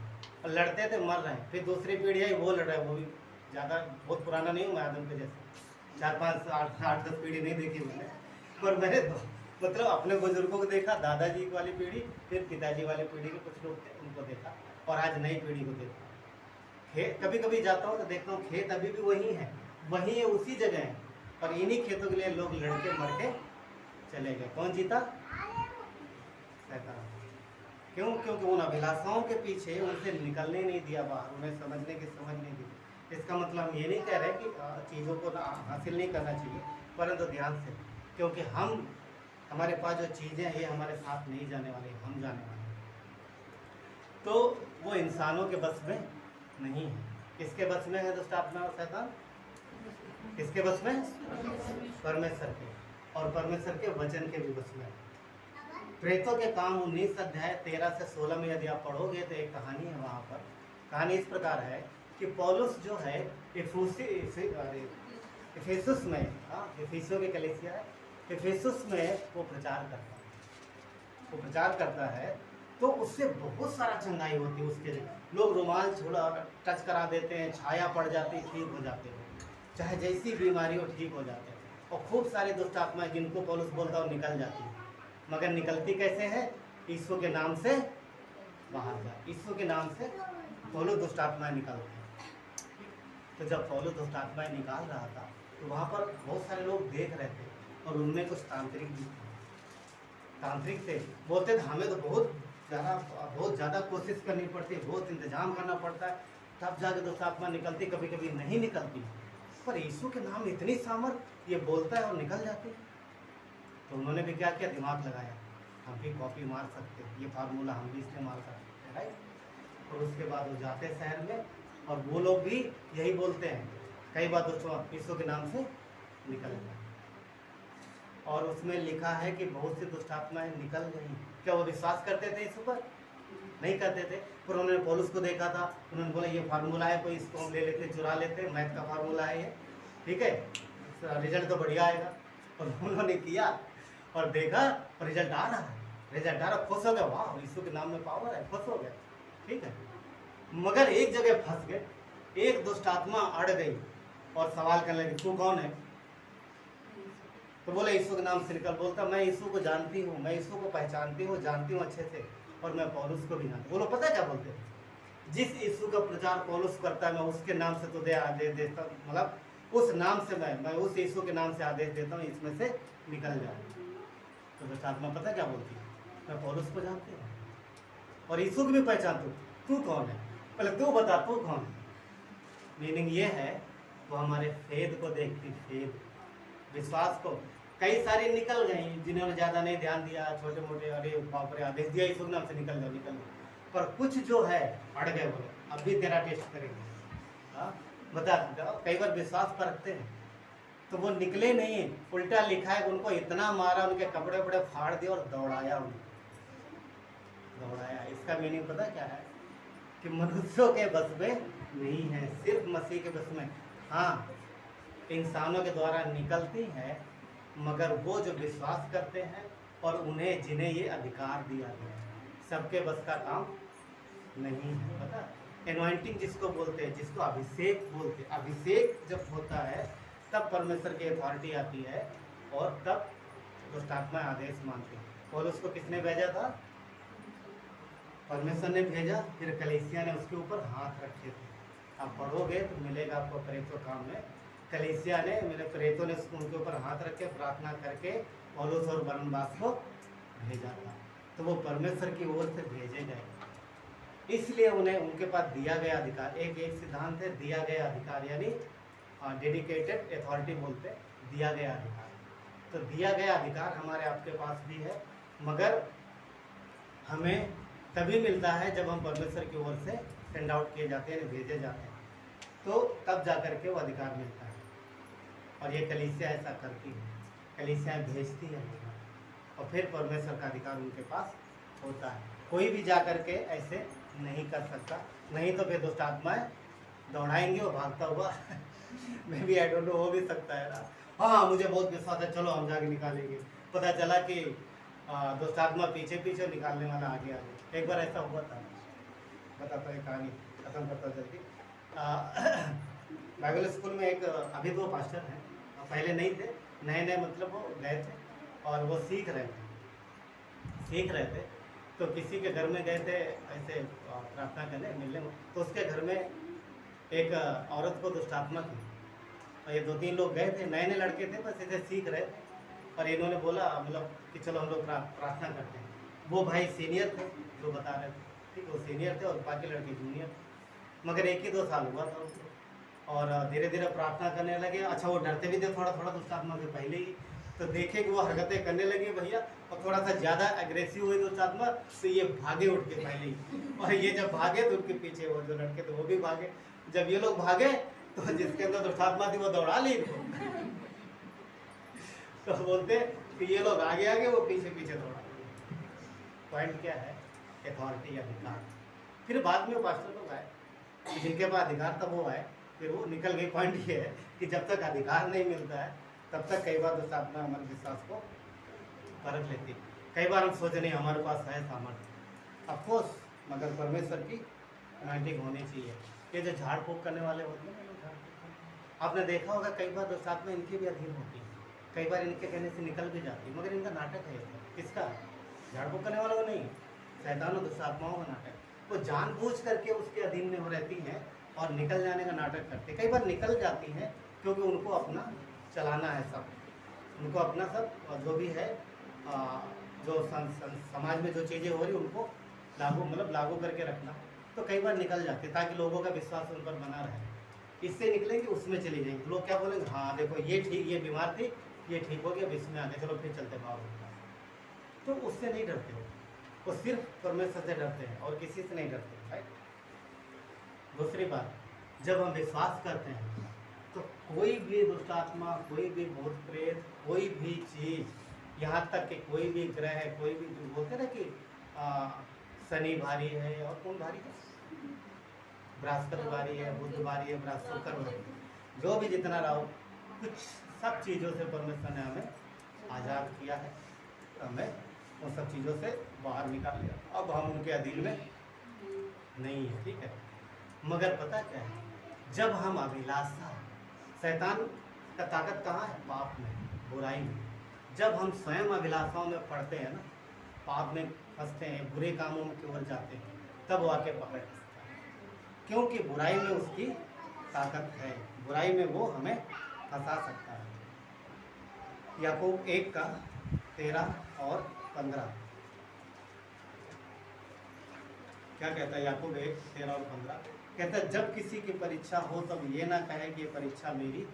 और लड़ते थे, मर रहे हैं। फिर दूसरी पीढ़ी आई, वो लड़ रहा है, वो भी ज़्यादा बहुत पुराना नहीं हूँ मैं आदम के जैसे, 4 5 8 10 पीढ़ी नहीं देखी मैंने, पर मैंने मतलब अपने बुजुर्गों को देखा, दादाजी वाली पीढ़ी, फिर पिताजी वाली पीढ़ी के कुछ लोग थे उनको देखा, और आज नई पीढ़ी को देखा। खेत कभी कभी जाता हूँ तो देखता हूँ खेत अभी भी वही है, वही है, उसी जगह है, और इन्हीं खेतों के लिए लोग लड़के मर के चले गए। कौन जीता? शैतान। क्यों? क्योंकि उन अभिलाषाओं के पीछे उनसे निकलने नहीं दिया बाहर, उन्हें समझने की समझ नहीं दी। इसका मतलब हम ये नहीं कह रहे कि चीज़ों को हासिल नहीं करना चाहिए, परंतु ध्यान से, क्योंकि हमारे पास जो चीज़ें हैं ये हमारे साथ नहीं जाने वाली, हम जाने वाले हैं। तो वो इंसानों के बस में नहीं है। किसके बस में है दोस्त अपना और शैतान? किसके बस में? परमेश्वर के, और परमेश्वर के वचन के भी बस में। प्रेतों के काम 19 अध्याय 13 से 16 में यदि आप पढ़ोगे तो एक कहानी है वहाँ पर। कहानी इस प्रकार है कि पौलुस जो है इफिसुस में, इफिसियों की कलीसिया है, इफिसुस में वो प्रचार करता है, तो उससे बहुत सारा चंगाई होती है। उसके लोग रुमाल छोड़ा टच करा देते हैं, छाया पड़ जाती, ठीक हो जाते हैं, चाहे जैसी बीमारी हो ठीक हो जाते हैं, और खूब सारी दुष्ट आत्माएं जिनको पौलुस बोलता है निकल जाती है। मगर निकलती कैसे है? यीशु के नाम से बाहर जा, यीशु के नाम से पौलुस दुष्ट आत्माएं निकालते हैं। तो जब पौलुस दुष्ट आत्माएं निकाल रहा था तो वहाँ पर बहुत सारे लोग देख रहे थे, और उनमें कुछ तांत्रिक भी थे। तांत्रिक थे, बोलते थे हमें तो बहुत ज़्यादा कोशिश करनी पड़ती है, बहुत इंतजाम करना पड़ता है, तब जाके दुष्ट आत्मा निकलती, कभी कभी नहीं निकलती, पर यीशु के नाम इतनी सामर्थ, ये बोलता है और निकल जाती। तो उन्होंने भी क्या किया, दिमाग लगाया, हम भी कॉपी मार सकते, ये फार्मूला हम भी इस्तेमाल कर सकते, राइट। और उसके बाद वो जाते शहर में, और वो लोग भी यही बोलते हैं, कई बार दोस्तों यीशु के नाम से निकल गए। और उसमें लिखा है कि बहुत सी दुष्ट आत्माएं निकल गई। क्या वो विश्वास करते थे यीशु पर? नहीं करते थे। पर उन्होंने पौलुस को देखा था, उन्होंने बोला ये फार्मूला है, कोई इसको हम ले लेते, चुरा लेते, मैथ का फार्मूला है ये, ठीक है, रिजल्ट तो बढ़िया आएगा। और उन्होंने किया और देखा, और रिजल्ट आ रहा है, रिजल्ट आ रहा, खुश हो गया, वाह यीशु के नाम में पावर है, खुश हो गया, ठीक है। मगर एक जगह फंस गए, एक दुष्ट आत्मा अड़ गई और सवाल करने लगी, तू कौन है? तो बोले यीशु के नाम से निकल। बोलता मैं यीशु को जानती हूँ, मैं यीशु को पहचानती हूँ, जानती हूँ अच्छे से, और मैं पौलुस को भी जानती हूँ। बोलो पता है क्या बोलते हैं? जिस यीशु का प्रचार पौलुस करता है, मैं उसके नाम से तुझे आदेश देता हूँ, मतलब उस नाम से मैं उस यीशु के नाम से आदेश देता हूँ, इसमें से निकल जाओ। तो दुष्ट आत्मा पता क्या बोलती है? मैं पौलुस को जानती हूँ और यीशु को भी पहचानती हूँ, तू कौन है? पहले तू बता, तू कौन है? मीनिंग ये है, वो हमारे फेद को देखती, फेद विश्वास को। कई सारी निकल गई जिन्होंने ज़्यादा नहीं ध्यान दिया, छोटे मोटे, अरे बाप रे आदेश दिया यीशु के नाम से निकल जाओ, निकल जाओ। पर कुछ जो है अड़ गए, बोले अब भी तेरा टेस्ट करेंगे, हाँ बता दो। कई बार विश्वास पर रखते हैं तो वो निकले नहीं, उल्टा लिखा है उनको इतना मारा, उनके कपड़े वपड़े फाड़ दिए और दौड़ाया उन्हें, दौड़ाया। इसका मीनिंग पता क्या है? कि मनुष्यों के बस में नहीं है, सिर्फ मसीह के बस में। हाँ, इंसानों के द्वारा निकलती है, मगर वो जो विश्वास करते हैं और उन्हें जिन्हें ये अधिकार दिया गया है, सबके बस का काम नहीं है। पता, एनॉइंटिंग जिसको बोलते हैं, जिसको अभिषेक बोलते हैं, अभिषेक जब होता है तब परमेश्वर की अथॉरिटी आती है और तब दुष्ट आत्मा आदेश मानते हैं। पौलुस को किसने भेजा था? परमेश्वर ने भेजा, फिर कलीसिया ने उसके ऊपर हाथ रखे थे। आप पढ़ोगे तो मिलेगा आपको प्रेरितों काम में, कलीसिया ने मेरे प्रेरितों ने उनके ऊपर हाथ रख के प्रार्थना करके पौलुस और बरनबास को भेजा था। तो वो परमेश्वर की ओर से भेजे गए, इसलिए उन्हें उनके पास दिया गया अधिकार, एक सिद्धांत है दिया गया अधिकार, यानी डेडिकेटेड अथॉरिटी बोलते हैं, दिया गया अधिकार। तो दिया गया अधिकार हमारे आपके पास भी है, मगर हमें तभी मिलता है जब हम परमेश्वर की ओर से सेंड आउट किए जाते हैं, भेजे जाते हैं, तो तब जा कर के वो अधिकार मिलता है। और ये कलीसिया ऐसा करती है, कलीसिया भेजती है और फिर परमेश्वर का अधिकार उनके पास होता है। कोई भी जा कर के ऐसे नहीं कर सकता, नहीं तो फिर दुष्ट आत्माएं दौड़ाएंगे और भागता हुआ मैं भी आई डोंट नो, हो भी सकता है ना। हाँ मुझे बहुत विश्वास है, चलो हम जाके निकालेंगे, पता चला कि दुष्ट आत्मा पीछे पीछे निकालने वाला आगे आगे। एक बार ऐसा हुआ था, बताता है कहानी, खत्म करता जल्दी। बाइबल स्कूल में एक अभी वो पास्टर हैं, पहले नहीं थे, नए मतलब वो गए थे और वो सीख रहे थे तो किसी के घर में गए थे ऐसे प्रार्थना करने मिलने, तो उसके घर में एक औरत को दुष्ट आत्मा थी और ये 2-3 लोग गए थे, नए लड़के थे, बस ऐसे सीख रहे थे और इन्होंने बोला मतलब कि चलो हम लोग प्रार्थना करते हैं। वो भाई सीनियर थे जो बता रहे थे, ठीक, वो सीनियर थे और बाकी लड़के जूनियर, मगर 1 ही 2 साल हुआ था उनको और धीरे धीरे प्रार्थना करने लगे। अच्छा वो डरते भी थे थोड़ा थोड़ा दुष्ट आत्मा से पहले ही, तो देखे कि वो हरकतें करने लगे भैया और थोड़ा सा ज़्यादा एग्रेसिव हुई दुष्ट आत्मा, तो ये भागे उठ के पहले ही, और ये जब भागे तो उनके पीछे वो जो लड़के थे वो भी भागे। जब ये लोग भागे तो जिसके अंदर दुष्ट आत्मा थी वो दौड़ा ली इनको तो बोलते कि ये लोग आगे आगे वो पीछे पीछे दौड़ा। पॉइंट क्या है? अथॉरिटी, अधिकार। फिर बाद में पास्टर लोग आए जिनके पास अधिकार था वो आए, फिर वो निकल गए। पॉइंट ये है कि जब तक अधिकार नहीं मिलता है तब तक कई बार दुष्ट आत्मा हमारे विश्वास को परख लेती है। कई बार हम सोचे नहीं हमारे पास है सामर्थ्य, ऑफकोर्स, मगर परमेश्वर की अनाइटिंग होनी चाहिए। ये जो झाड़ फूक करने वाले होते हैं, आपने देखा होगा कई बार दुष्ट आत्मा इनके भी अधीन होती है, कई बार इनके कहने से निकल भी जाती है, मगर इनका नाटक है। किसका? झाड़ फूक करने वालों का नहीं, शैतान और दुष्ट आत्माओं का नाटक। वो जानबूझ करके उसके अधीन में हो रहती हैं और निकल जाने का नाटक करते हैं। कई बार निकल जाती हैं क्योंकि उनको अपना चलाना है, सब उनको अपना सब जो भी है जो समाज में जो चीज़ें हो रही उनको लागू करके रखना। तो कई बार निकल जाते ताकि लोगों का विश्वास उन पर बना रहे। इससे निकलेंगे उसमें चले जाएंगे, लोग क्या बोलेंगे, हाँ देखो ये ठीक, ये बीमार थी, ये ठीक हो गया, इसमें आ गए, चलो फिर चलते बाबा। तो उससे नहीं डरते वो सिर्फ परमेश्वर से डरते हैं और किसी से नहीं डरते, राइट। दूसरी बात, जब हम विश्वास करते हैं तो कोई भी दुष्ट आत्मा, कोई भी भूत प्रेत, कोई भी चीज़, यहाँ तक कि कोई भी ग्रह, कोई भी बोलते ना कि शनि भारी है और कौन भारी है, बृहस्पति भारी है, बुध भारी है, बृहस्पति, जो भी जितना रहो, कुछ सब चीज़ों से परमेश्वर ने हमें आज़ाद किया है, हमें उन सब चीज़ों से बाहर निकाल लिया। अब हम उनके अधीन में नहीं है, ठीक है। मगर पता क्या है, जब हम अभिलाषा, शैतान का ताकत कहाँ है? पाप में, बुराई में। जब हम स्वयं अभिलाषाओं में पड़ते हैं ना, पाप में फंसते हैं, बुरे कामों में की ओर जाते हैं, तब वो आके पकड़ सकता है, क्योंकि बुराई में उसकी ताकत है, बुराई में वो हमें फंसा सकता है। याकूब 1:13 और 15 क्या कहता है? याकूब 1:13 और 15 कहता है, जब किसी की परीक्षा हो तब ये ना कहे कि ये परीक्षा मेरी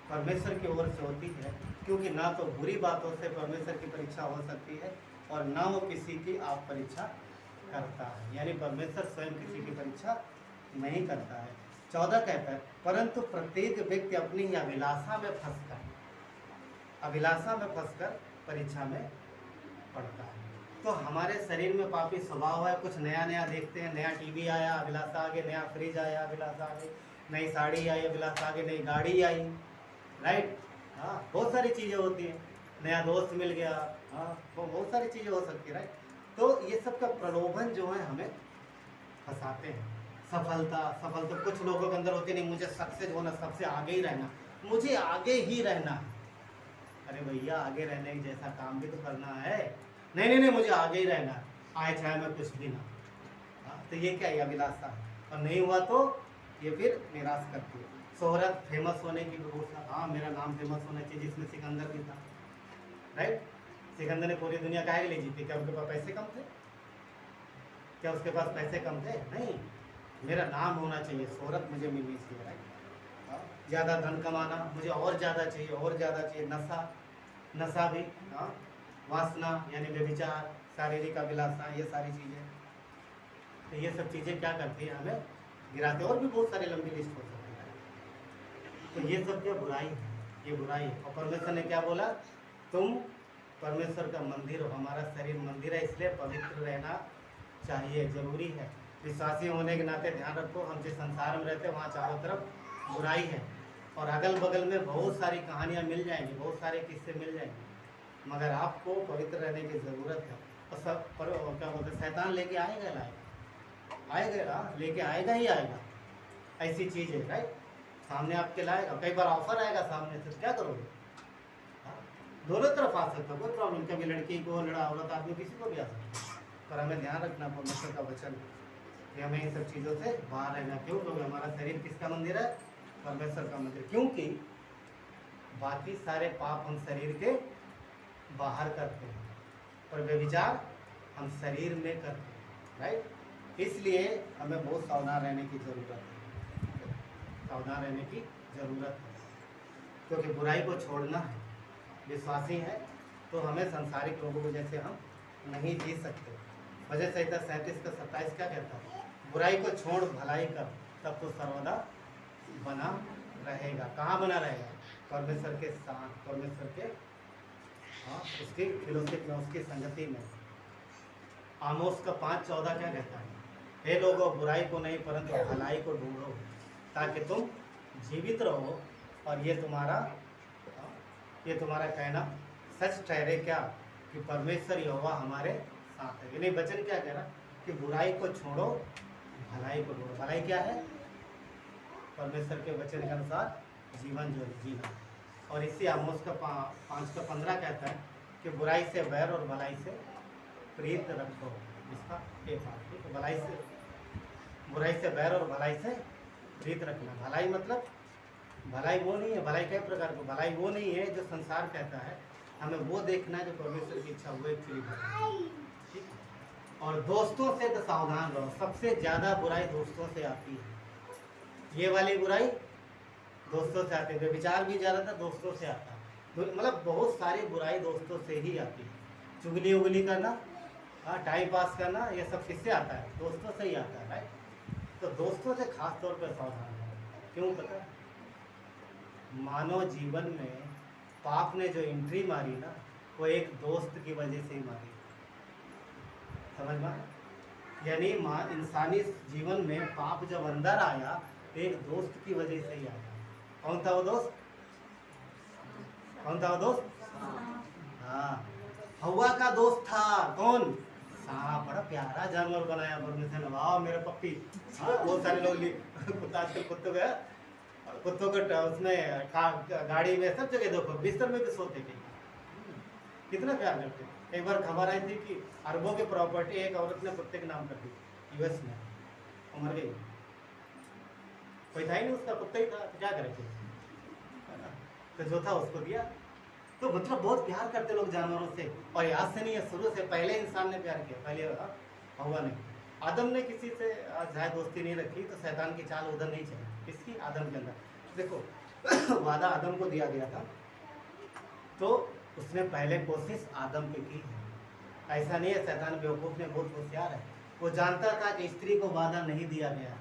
परमेश्वर की ओर से होती है, क्योंकि ना तो बुरी बातों से परमेश्वर की परीक्षा हो सकती है और ना वो किसी की आप परीक्षा करता है, यानी परमेश्वर स्वयं किसी की परीक्षा नहीं करता है। 14 कहता है, परंतु प्रत्येक व्यक्ति अपनी ही अभिलाषा में फंसकर परीक्षा में पड़ता है। तो हमारे शरीर में पापी स्वभाव है, कुछ नया नया देखते हैं, नया टीवी आया, अभिलाषा आ गई, नया फ्रिज आया, अभिलाषा आ गई, नई साड़ी आई, अभिलाषा आ गई, नई गाड़ी आई, राइट। हाँ, बहुत सारी चीज़ें होती हैं, नया दोस्त मिल गया, हाँ, तो बहुत सारी चीज़ें हो सकती है, राइट। तो ये सब का प्रलोभन जो है हमें फंसाते हैं। सफलता कुछ लोगों के अंदर होती नहीं, मुझे सक्सेस होना, सबसे आगे ही रहना, मुझे आगे ही रहना है। अरे भैया, आगे रहने जैसा काम भी तो करना है। नहीं, मुझे आगे ही रहना है। आए चाहे मैं कुछ भी ना। हाँ, तो ये क्या है, अभिलाषा है। और नहीं हुआ तो ये फिर निराश करती है। शोहरत, फेमस होने की विभूषा, हाँ मेरा नाम फेमस होना चाहिए, जिसमें सिकंदर भी था, राइट। सिकंदर ने पूरी दुनिया काहे के लिए जीती? क्या उनके पास पैसे कम थे? क्या उसके पास पैसे कम थे? नहीं, मेरा नाम होना चाहिए, शोहरत मुझे मिलनी चाहिए, राइट। ज़्यादा धन कमाना, मुझे और ज़्यादा चाहिए, और ज़्यादा चाहिए। नशा, नशा भी, हाँ, वासना यानी व्यभिचार, शारीरिक अभिलाषा, ये सारी चीज़ें। तो ये सब चीज़ें क्या करती है, हमें गिराते। और भी बहुत सारी लंबी लिस्ट हो सकती है। तो ये सब क्या बुराई है, ये बुराई है। और परमेश्वर ने क्या बोला? तुम परमेश्वर का मंदिर हो, हमारा शरीर मंदिर है, इसलिए पवित्र रहना चाहिए, जरूरी है। विश्वासी होने के नाते ध्यान रखो, हम जिस संसार में रहते हैं वहाँ चारों तरफ बुराई है, और अगल बगल में बहुत सारी कहानियाँ मिल जाएंगी, बहुत सारे किस्से मिल जाएंगे, मगर आपको पवित्र रहने की ज़रूरत है। और सब पर क्या बोलते हैं, शैतान लेके आएगा, आएगा, लेके आएगा ही आएगा, ऐसी चीज़ है, राइट। सामने आपके लाएगा, कई बार ऑफर आएगा सामने से, क्या करोगे? दोनों तरफ आ सकता है, कोई प्रॉब्लम, कभी लड़की को, लड़ा, औरत, आदमी, किसी को भी आ सकता है। पर हमें ध्यान रखना परमेश्वर का वचन कि हमें इन सब चीज़ों से बाहर रहना। क्यों? क्योंकि हमारा शरीर किसका मंदिर है? परमेश्वर का मंदिर। क्योंकि बाकी सारे पाप हम शरीर के बाहर करते हैं, पर व्यभिचार हम शरीर में करते हैं, राइट। इसलिए हमें बहुत सावधान रहने की ज़रूरत है, सावधान रहने की ज़रूरत है, क्योंकि बुराई को छोड़ना है। विश्वासी है तो हमें सांसारिक लोगों को जैसे हम नहीं जी सकते। भजन संहिता 37 का 27 क्या कहता है? बुराई को छोड़ भलाई कर, तब तो सर्वदा बना रहेगा। कहाँ बना रहेगा? परमेश्वर के साथ, परमेश्वर के, हाँ, उसकी फिलोसफी में, उसकी संगति में। आमोस का 5:14 क्या कहता है? हे लोगों, बुराई को नहीं परंतु भलाई को ढूंढो, ताकि तुम जीवित रहो, और ये तुम्हारा कहना सच ठहरे क्या, कि परमेश्वर यहोवा हमारे साथ है। यानी वचन क्या कह रहा? कि बुराई को छोड़ो, भलाई को ढूंढो। भलाई क्या है? परमेश्वर के वचन के अनुसार जीवन जो जीना। और इसी आमोस का 5:15 कहता है कि बुराई से बैर और भलाई से प्रीत रखो। इसका एक बात, बुराई से बैर और भलाई से प्रीत रखना। भलाई मतलब, भलाई वो नहीं है, भलाई कई प्रकार की, भलाई वो नहीं है जो संसार कहता है, हमें वो देखना है जो परमेश्वर की इच्छा, वो एक्चुअली भलाई। ठीक है। और दोस्तों से तो सावधान रहो, सबसे ज़्यादा बुराई दोस्तों से आती है। ये वाली बुराई दोस्तों से आती है, व्यभिचार भी ज़्यादातर दोस्तों से आता है। मतलब बहुत सारी बुराई दोस्तों से ही आती है। चुगली उगली करना, टाइम पास करना, ये सब किससे आता है? दोस्तों से ही आता है, राइट। तो दोस्तों से खास तौर पर सावधान रहो। क्यों पता है? मानव जीवन में पाप ने जो एंट्री मारी ना, वो एक दोस्त की वजह से ही मारी। समझ में? यानी इंसानी जीवन में पाप जब अंदर आया तो एक दोस्त की वजह से ही आया। कौन था वो दोस्त? कौन था वो दोस्त? हाँ, हवा का दोस्त था। कौन? सांप। बड़ा प्यारा जानवर बनाया परमेश्वर ने, वाह मेरा पप्पी। हाँ, बहुत सारे लोग कुत्ता, आजकल कुत्तों को उसमें गाड़ी में सब जगह देखो, बिस्तर में भी सोते थे, कितना प्यार करते। एक बार खबर आई थी कि अरबों की प्रॉपर्टी एक औरत ने कुत्ते के नाम कर दी यूएस में, और मर गई। कोई था ही नहीं, उसका कुत्ता ही था, तो क्या करेंगे? तो जो था उसको दिया। तो मतलब बहुत प्यार करते लोग जानवरों से, और आज से नहीं है, शुरू से पहले इंसान ने प्यार किया, पहले हवा ने। आदम ने किसी से चाहे दोस्ती नहीं रखी तो शैतान की चाल उधर नहीं चली। किसकी? आदम के अंदर। देखो वादा आदम को दिया गया था, तो उसने पहले कोशिश आदम पे की है। ऐसा नहीं है शैतान बेवकूफ़ ने, बहुत होशियार है। वो जानता था कि स्त्री को वादा नहीं दिया गया,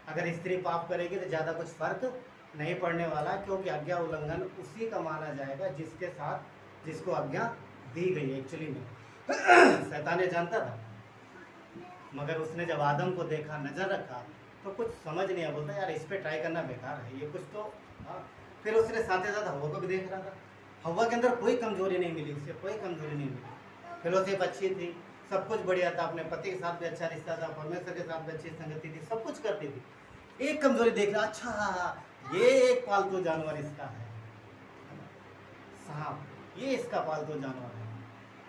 अगर स्त्री पाप करेगी तो ज़्यादा कुछ फर्क नहीं पड़ने वाला, क्योंकि आज्ञा उल्लंघन उसी का माना जाएगा जिसके साथ जिसको आज्ञा दी गई एक्चुअली में। शैतान ने जानता था, मगर उसने जब आदम को देखा, नज़र रखा, तो कुछ समझ नहीं आया। बोलता यार इस पर ट्राई करना बेकार है, ये कुछ तो। हाँ, फिर उसने साथ ही साथ हवा को भी देख रहा था। हवा के अंदर कोई कमजोरी नहीं मिली, उससे कोई कमजोरी नहीं मिली। फिलोसफी अच्छी थी, सब कुछ बढ़िया था, अपने पति के साथ भी अच्छा रिश्ता था, परमेश्वर के साथ भी अच्छी संगति थी, सब कुछ करती थी। एक कमजोरी देख रहा, अच्छा ये एक पालतू जानवर इसका है, सांप, ये इसका पालतू जानवर है,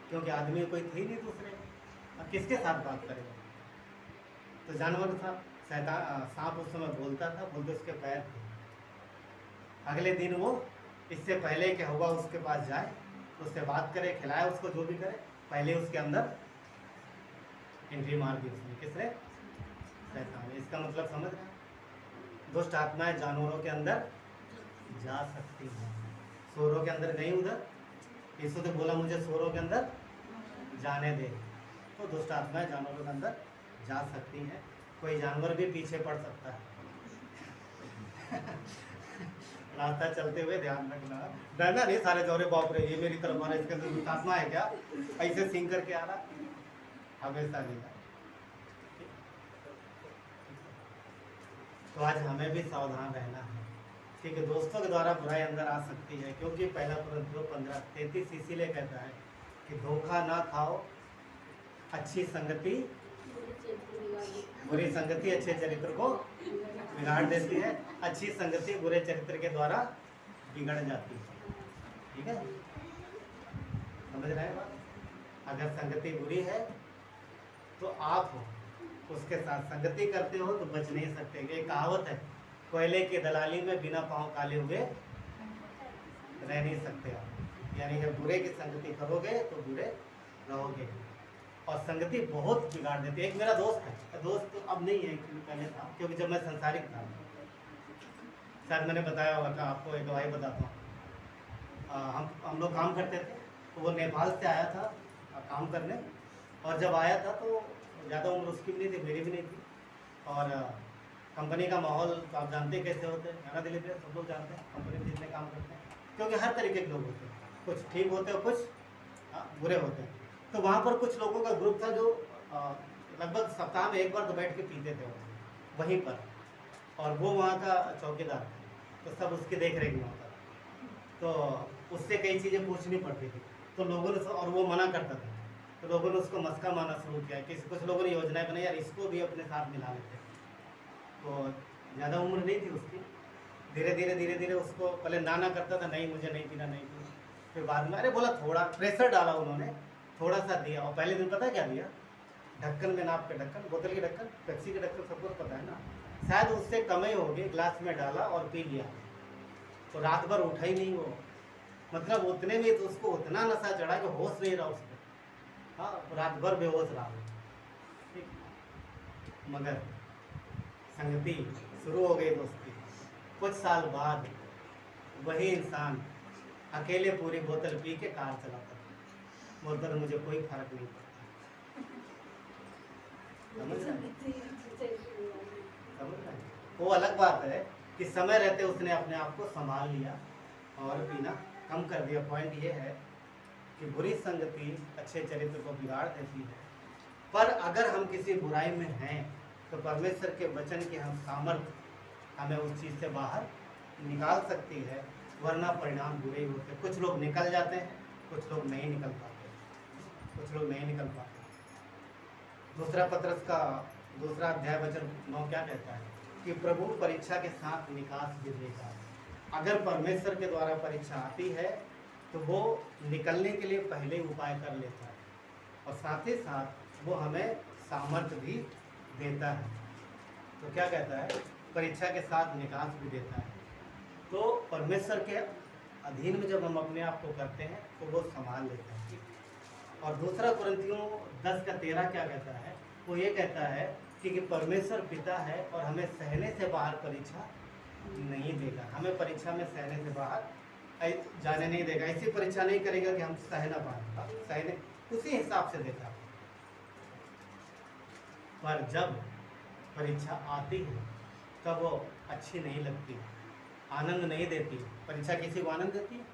क्योंकि आदमी कोई थे ही नहीं दूसरे। अब किसके साथ बात करेगा? तो जानवर था, शैतान सांप उस समय बोलता था, बोलते उसके पैर थे। अगले दिन वो इससे पहले कि हवा उसके पास जाए, उससे बात करे, खिलाए उसको, जो भी करे, पहले उसके अंदर एंट्री मार दी उसने। किसने? शैतान। इसका मतलब समझ रहे हैं? दुष्ट आत्माएं जानवरों के अंदर जा सकती हैं। सूरों के अंदर गई उधर, यीशु ने बोला मुझे सूरों के अंदर जाने दे। तो दुष्ट आत्माएं जानवरों के अंदर जा सकती हैं। कोई जानवर भी पीछे पड़ सकता है। रास्ता चलते हुए ध्यान रखना, डरना नहीं। सारे जोरे बाप रे ये मेरी तरफ आ रहा है, इसके अंदर दुष्ट आत्मा है क्या, ऐसे सिंग करके आ रहा, हमेशा नहीं। तो आज हमें भी सावधान रहना है, क्योंकि दोस्तों के द्वारा बुराई अंदर आ सकती है। क्योंकि पहला कुरिन्थियों 15:33 इसीलिए कहता है कि धोखा ना खाओ, अच्छी संगति बुरी संगति अच्छे चरित्र को बिगाड़ देती है, अच्छी संगति बुरे चरित्र के द्वारा बिगड़ जाती है। ठीक है, समझ रहे हैं बात? अगर संगति बुरी है तो आप उसके साथ संगति करते हो तो बच नहीं सकते। एक कहावत है, कोयले की दलाली में बिना पाँव काले हुए रह नहीं सकते आप। यानी कि बुरे की संगति करोगे तो बुरे रहोगे, और संगति बहुत बिगाड़ देती है। एक मेरा दोस्त है, दोस्त तो अब नहीं है, पहले था, क्योंकि जब मैं संसारिक था, शायद मैंने बताया होगा कि आपको एक गवाही बताता हूँ। हम लोग काम करते थे, तो वो नेपाल से आया था काम करने, और जब आया था तो ज़्यादा उम्र उसकी भी नहीं थी, मेरी भी नहीं थी। और कंपनी का माहौल तो आप जानते हैं कैसे होते हैं, नैना दिल्ली में सब लोग जानते हैं कंपनी में जितने काम करते हैं, क्योंकि हर तरीके के लोग होते हैं, कुछ ठीक होते हैं, कुछ बुरे होते हैं। तो वहाँ पर कुछ लोगों का ग्रुप था जो लगभग सप्ताह में एक बार तो बैठ के पीते थे वहीं पर, और वो वहाँ का चौकीदार था, तो सब उसकी देख रेख में होता था। तो उससे कई चीज़ें पूछनी पड़ती थी, तो लोगों ने, और वो मना करता था, तो लोगों ने उसको मस्का मारना शुरू किया। कुछ लोगों ने योजनाएं बनाई, यार इसको भी अपने साथ मिला लेते। तो ज़्यादा उम्र नहीं थी उसकी, धीरे धीरे उसको पहले ना करता था, नहीं मुझे नहीं पीना, नहीं पीना। फिर बाद में अरे बोला, थोड़ा प्रेशर डाला उन्होंने, थोड़ा सा दिया। और पहले दिन पता है क्या दिया? ढक्कन में नाप के ढक्कन, बोतल के ढक्कन, पेप्सी के ढक्कन, सबको पता है ना, शायद उससे कम ही होगी, ग्लास में डाला और पी लिया। तो रात भर उठा ही नहीं वो, मतलब उतने में तो उसको उतना नशा चढ़ा कि होश नहीं रहा उसको। हाँ, रात भर बेहोश रहा। ठीक, मगर संगति शुरू हो गई दोस्ती। कुछ साल बाद वही इंसान अकेले पूरी बोतल पी के कार चलाता था, बोलता था मुझे कोई फर्क नहीं पड़ता। समझ रहे? वो अलग बात है कि समय रहते उसने अपने आप को संभाल लिया और पीना कम कर दिया। पॉइंट ये है कि बुरी संगति अच्छे चरित्र को बिगाड़ देती है, पर अगर हम किसी बुराई में हैं तो परमेश्वर के वचन की हम सामर्थ्य हमें उस चीज़ से बाहर निकाल सकती है, वरना परिणाम बुरे ही होते। कुछ लोग निकल जाते हैं, कुछ लोग नहीं निकल पाते। दूसरा पत्रस का 2 अध्याय वचन 9 क्या कहता है कि प्रभु परीक्षा के साथ निकास भी देगा। अगर परमेश्वर के द्वारा परीक्षा आती है तो वो निकलने के लिए पहले ही उपाय कर लेता है, और साथ ही साथ वो हमें सामर्थ्य भी देता है। तो क्या कहता है? परीक्षा के साथ निकास भी देता है। तो परमेश्वर के अधीन में जब हम अपने आप को करते हैं तो वो संभाल लेता है। और दूसरा कुरिन्थियों 10:13 क्या कहता है? वो ये कहता है कि परमेश्वर पिता है और हमें सहने से बाहर परीक्षा नहीं देगा। हमें परीक्षा में सहने से बाहर जाने नहीं देगा। ऐसी परीक्षा नहीं करेगा कि हम सह ना पाए, सहने उसी हिसाब से देगा। पर जब परीक्षा आती है तब वो अच्छी नहीं लगती, आनंद नहीं देती। परीक्षा किसी को आनंद देती है?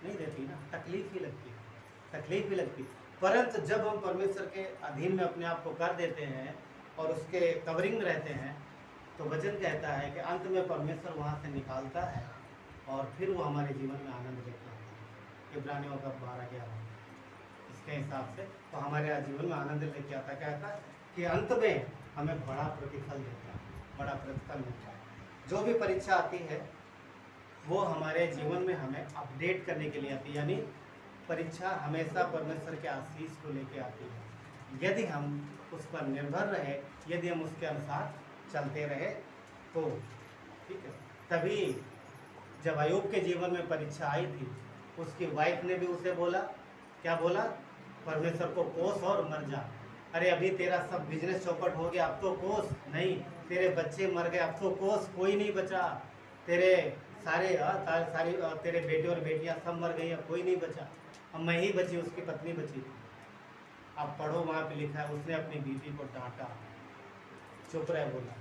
नहीं देती ना, तकलीफ ही लगती। परंतु जब हम परमेश्वर के अधीन में अपने आप को कर देते हैं और उसके कवरिंग में रहते हैं तो वचन कहता है कि अंत में परमेश्वर वहाँ से निकालता है और फिर वो हमारे जीवन में आनंद लेकर आता है। इब्रानियों का 12:11 इसके हिसाब से तो हमारे जीवन में आनंद लेके आता है। कहता है कि अंत में हमें बड़ा प्रतिफल देता है, बड़ा प्रतिफल मिलता है। जो भी परीक्षा आती है वो हमारे जीवन में हमें अपडेट करने के लिए आती है। यानी परीक्षा हमेशा परमेश्वर के आशीष को लेके आती है। यदि हम उस पर निर्भर रहे, यदि हम उसके अनुसार चलते रहे तो ठीक है। तभी जब अय्यूब के जीवन में परीक्षा आई थी, उसकी वाइफ ने भी उसे बोला, क्या बोला? परमेश्वर को कोस और मर जा। अरे अभी तेरा सब बिजनेस चौपट हो गया, अब तो कोस नहीं, तेरे बच्चे मर गए, अब तो कोस, कोई नहीं बचा, तेरे सारे सारी तेरे बेटे और बेटियां सब मर गई, अब कोई नहीं बचा, अब मैं ही बची, उसकी पत्नी बची। अब पढ़ो, वहाँ पे लिखा है उसने अपनी बीवी को डांटा, चुप रहे बोला।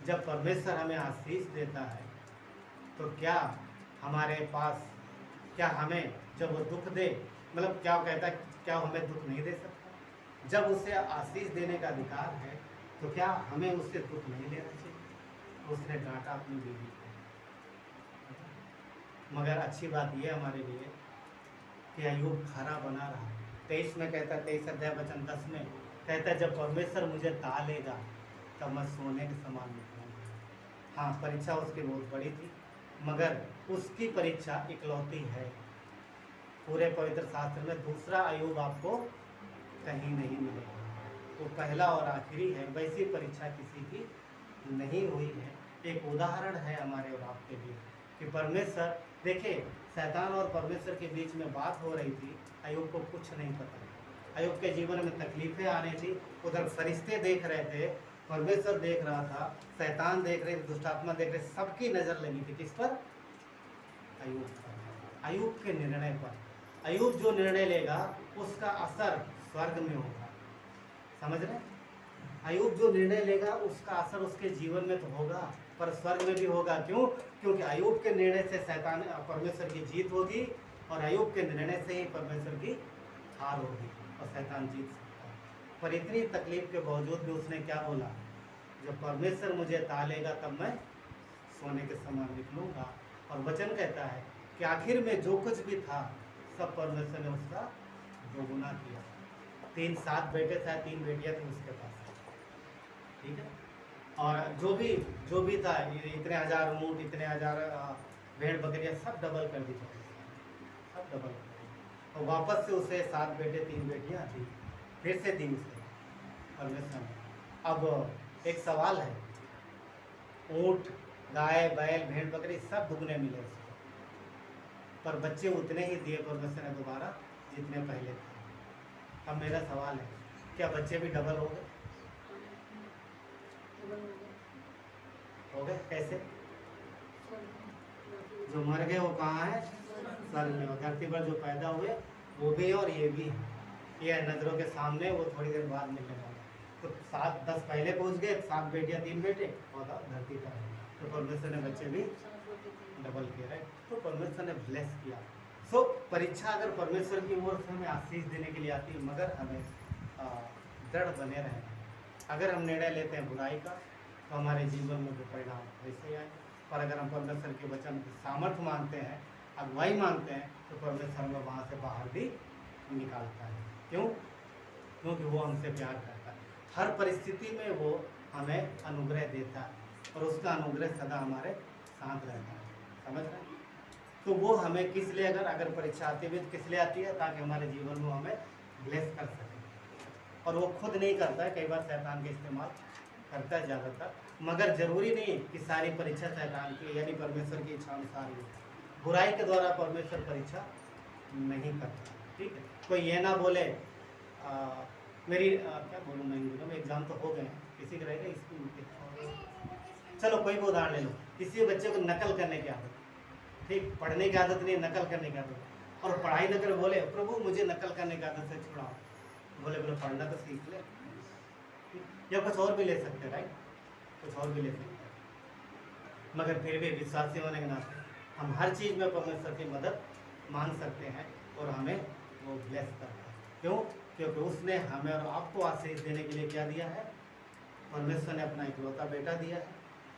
जब परमेश्वर हमें आशीष देता है तो क्या हमारे पास, क्या हमें जब वो दुख दे, मतलब क्या कहता है, क्या हमें दुख नहीं दे सकता? जब उसे आशीष देने का अधिकार है तो क्या हमें उससे दुख नहीं लेना चाहिए? उसने डांटा अपनी बीवी को। मगर अच्छी बात यह हमारे लिए कि अय्यूब खरा बना रहा। 23 में कहता, 23 अध्याय वचन 10 में कहता, जब परमेश्वर मुझे तालेगा तब मैं सोने के समान निकलूंगा। हाँ, परीक्षा उसकी बहुत बड़ी थी, मगर उसकी परीक्षा इकलौती है। पूरे पवित्र शास्त्र में दूसरा अय्यूब आपको कहीं नहीं मिलेगा, वो पहला और आखिरी है। वैसी परीक्षा किसी की नहीं हुई है। एक उदाहरण है हमारे और आपके लिए कि परमेश्वर, देखिए शैतान और परमेश्वर के बीच में बात हो रही थी, अय्यूब को कुछ नहीं पता। अय्यूब के जीवन में तकलीफें आनी थी, उधर फरिश्ते देख रहे थे, परमेश्वर देख रहा था, शैतान देख रहे थे, दुष्टात्मा देख रहे, सबकी नज़र लगी थी किस पर? अय्यूब पर, अय्यूब के निर्णय पर। अय्यूब जो निर्णय लेगा उसका असर स्वर्ग में होगा, समझ रहे? अय्यूब जो निर्णय लेगा उसका असर उसके जीवन में तो होगा, पर स्वर्ग में भी होगा। क्यों? क्योंकि अय्यूब के निर्णय से शैतान परमेश्वर की जीत होगी, और अय्यूब के निर्णय से ही परमेश्वर की हार होगी और शैतान जीत सकता है। पर इतनी तकलीफ के बावजूद भी उसने क्या बोला? जब परमेश्वर मुझे तालेगा तब मैं सोने के समान निकलूंगा। और वचन कहता है कि आखिर में जो कुछ भी था सब परमेश्वर ने उसका दोगुना किया। 7 बेटे थे, 3 बेटियां थी उसके पास, ठीक है। और जो भी था, इतने हजार ऊँट, इतने हजार भेड़ बकरियां सब डबल कर दी, सब डबल कर दी। और वापस से उसे 7 बेटे 3 बेटियां थी, फिर से दी उसे परमेश्वर ने। अब एक सवाल है, ऊँट, गाय, बैल, भेड़ बकरी सब दुगने मिले उसको, पर बच्चे उतने ही दिए परमेश्वर ने दोबारा जितने पहले थे। अब मेरा सवाल है, क्या बच्चे भी डबल हो गए? हो गए कैसे? जो मर गए वो कहाँ है? स्वर्ग में। धरती पर जो पैदा हुए वो भी और ये भी, ये नजरों के सामने, वो थोड़ी देर बाद मिलने वाला। तो 7-10 पहले पहुंच गए, 7 बेटियां 3 बेटे, और धरती पर। तो परमेश्वर ने बच्चे भी डबल किया, राइट? तो परमेश्वर ने ब्लेस किया। सो परीक्षा अगर परमेश्वर की ओर से हमें आशीष देने के लिए आती है, मगर हमें दृढ़ बने रहना। अगर हम निर्णय लेते हैं बुराई का तो हमारे जीवन में जो परिणाम वैसे ही आए। पर अगर हम परमेश्वर के वचन की सामर्थ्य मानते हैं, अगुवाई मानते हैं, तो परमेश्वर हमें वहाँ से बाहर भी निकालता है। क्यों? क्योंकि वो हमसे प्यार करता है। हर परिस्थिति में वो हमें अनुग्रह देता है, और उसका अनुग्रह सदा हमारे साथ रहता है, समझ रहे हैं? तो वो हमें किस लिए, अगर परीक्षा आती है तो किस लिए आती है? ताकि हमारे जीवन में हमें ब्लेस कर सके। और वो खुद नहीं करता है, कई बार शैतान का इस्तेमाल करता है ज़्यादातर, मगर ज़रूरी नहीं कि सारी परीक्षा शैतान की यानी परमेश्वर की इच्छा अनुसार हो। बुराई के द्वारा परमेश्वर परीक्षा नहीं करता, ठीक है। कोई ये ना बोले क्या बोलूँ मैं हिंदी में, एग्जाम तो हो गए हैं, किसी का रहेगा स्कूल के, चलो कोई भी उदाहरण ले लो। किसी बच्चे को नकल करने की आदत, ठीक, पढ़ने की आदत नहीं, नकल करने की आदत, और पढ़ाई न कर बोले प्रभु मुझे नकल करने की आदत से छुड़ाओ, बोले पढ़ना तो सीख ले, या कुछ और भी ले सकते हैं, राइट? कुछ और भी ले सकते हैं, मगर फिर भी विश्वासी होने के नाते हम हर चीज़ में परमेश्वर की मदद मांग सकते हैं, और हमें वो ब्लेस करता है। क्यों? क्योंकि उसने हमें और आपको आशीष देने के लिए क्या दिया है? परमेश्वर ने अपना इकलौता बेटा दिया है,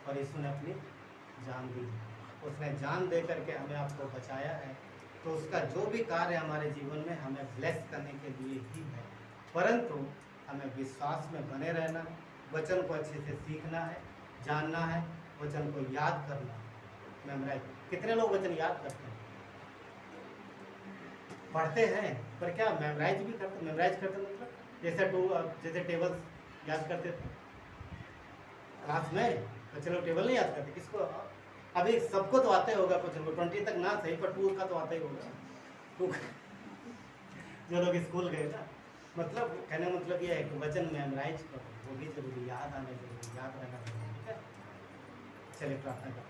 और यीशु ने अपनी जान दी है। उसने जान दे करके हमें आपको बचाया है। तो उसका जो भी कार्य हमारे जीवन में हमें ब्लेस करने के लिए ही है, परंतु हमें विश्वास में बने रहना है, वचन को अच्छे से सीखना है, जानना है, वचन को याद करना है, मेमोराइज। कितने लोग वचन याद करते हैं? पढ़ते हैं, पर क्या मेमोराइज भी करते? मेमोराइज करते मतलब जैसे टेबल याद करते थे क्लास में, तो चलो टेबल नहीं याद करते किसको, अभी सबको तो आता ही होगा कुछ 20 तक ना सही पर 2 का तो आता ही होगा 2 जो लोग स्कूल गए ना। मतलब कहने का मतलब ये है कि वचन मेमोराइज करो, वो भी जरूरी, याद आने जरूरी, याद रहना जरूरी, ठीक है। चलिए प्रार्थना करो।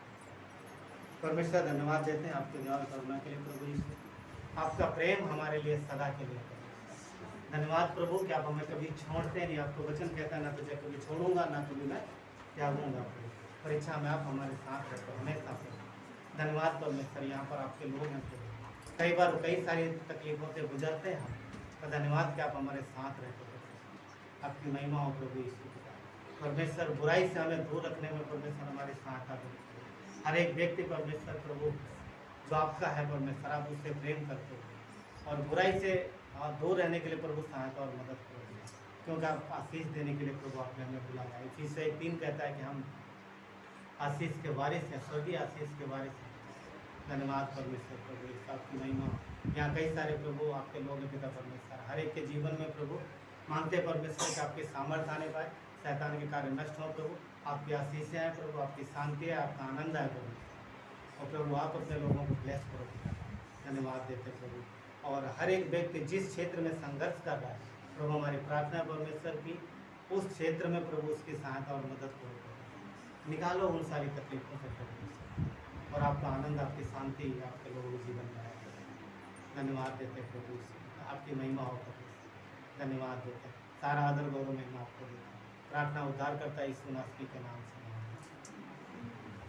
परमेश्वर धन्यवाद देते हैं आपके दया और करुणा के लिए प्रभु यीशु, आपका प्रेम हमारे लिए सदा के लिए। धन्यवाद प्रभु कि आप हमें कभी छोड़ते नहीं, आपको वचन कहता है ना तुझे कभी छोड़ूंगा ना कभी मैं त्यागूंगा प्रभु। परीक्षा में आप हमारे साथ रहते हो हमेशा से। धन्यवाद परमेश्वर, यहाँ पर आपके लोग हैं प्रभु, कई बार कई सारी तकलीफों से गुजरते हैं हम, तो धन्यवाद कि आप हमारे साथ रहते हो। आपकी महिमा हो प्रभु यीशु परमेश्वर, बुराई से हमें दूर रखने में परमेश्वर हमारे साथ आ गए। हर एक व्यक्ति परमेश्वर प्रभु जो आपका है परमेश्वर, आप उससे प्रेम करते हो और बुराई से दूर रहने के लिए प्रभु सहायता और मदद करो, क्योंकि आप आशीष देने के लिए प्रभु आपने हमें बुलाया है। इसी 1:3 कहता है कि हम आशीष के वारिस हैं, स्वर्गीय आशीष के वारिस हैं। धन्यवाद परमेश्वर प्रभु, इस आपकी महिमा। यहाँ कई सारे प्रभु आपके लोग हैं पिता परमेश्वर, हर एक के जीवन में प्रभु मांगते परमेश्वर कि आपके सामर्थ्य आने पाए, शैतान के कार्य नष्ट हो प्रभु, आपकी आशीषें हैं प्रभु, आपकी शांति है, आपका आनंद है प्रभु, और प्रभु आप अपने लोगों को ब्लेस करो। धन्यवाद देते प्रभु, और हर एक व्यक्ति जिस क्षेत्र में संघर्ष कर रहा है प्रभु, हमारी प्रार्थना परमेश्वर की उस क्षेत्र में प्रभु उसकी सहायता और मदद करो, निकालो उन सारी तकलीफों से प्रभु, और आपका आनंद, आपकी शांति आपके लोगों के जीवन में आए। धन्यवाद देते प्रभु, आपकी महिमा हो प्रभु, धन्यवाद देते, सारा आदर गौरव महिमा आपको देते। प्रार्थना उद्धार करता है यीशु मसीह के नाम से,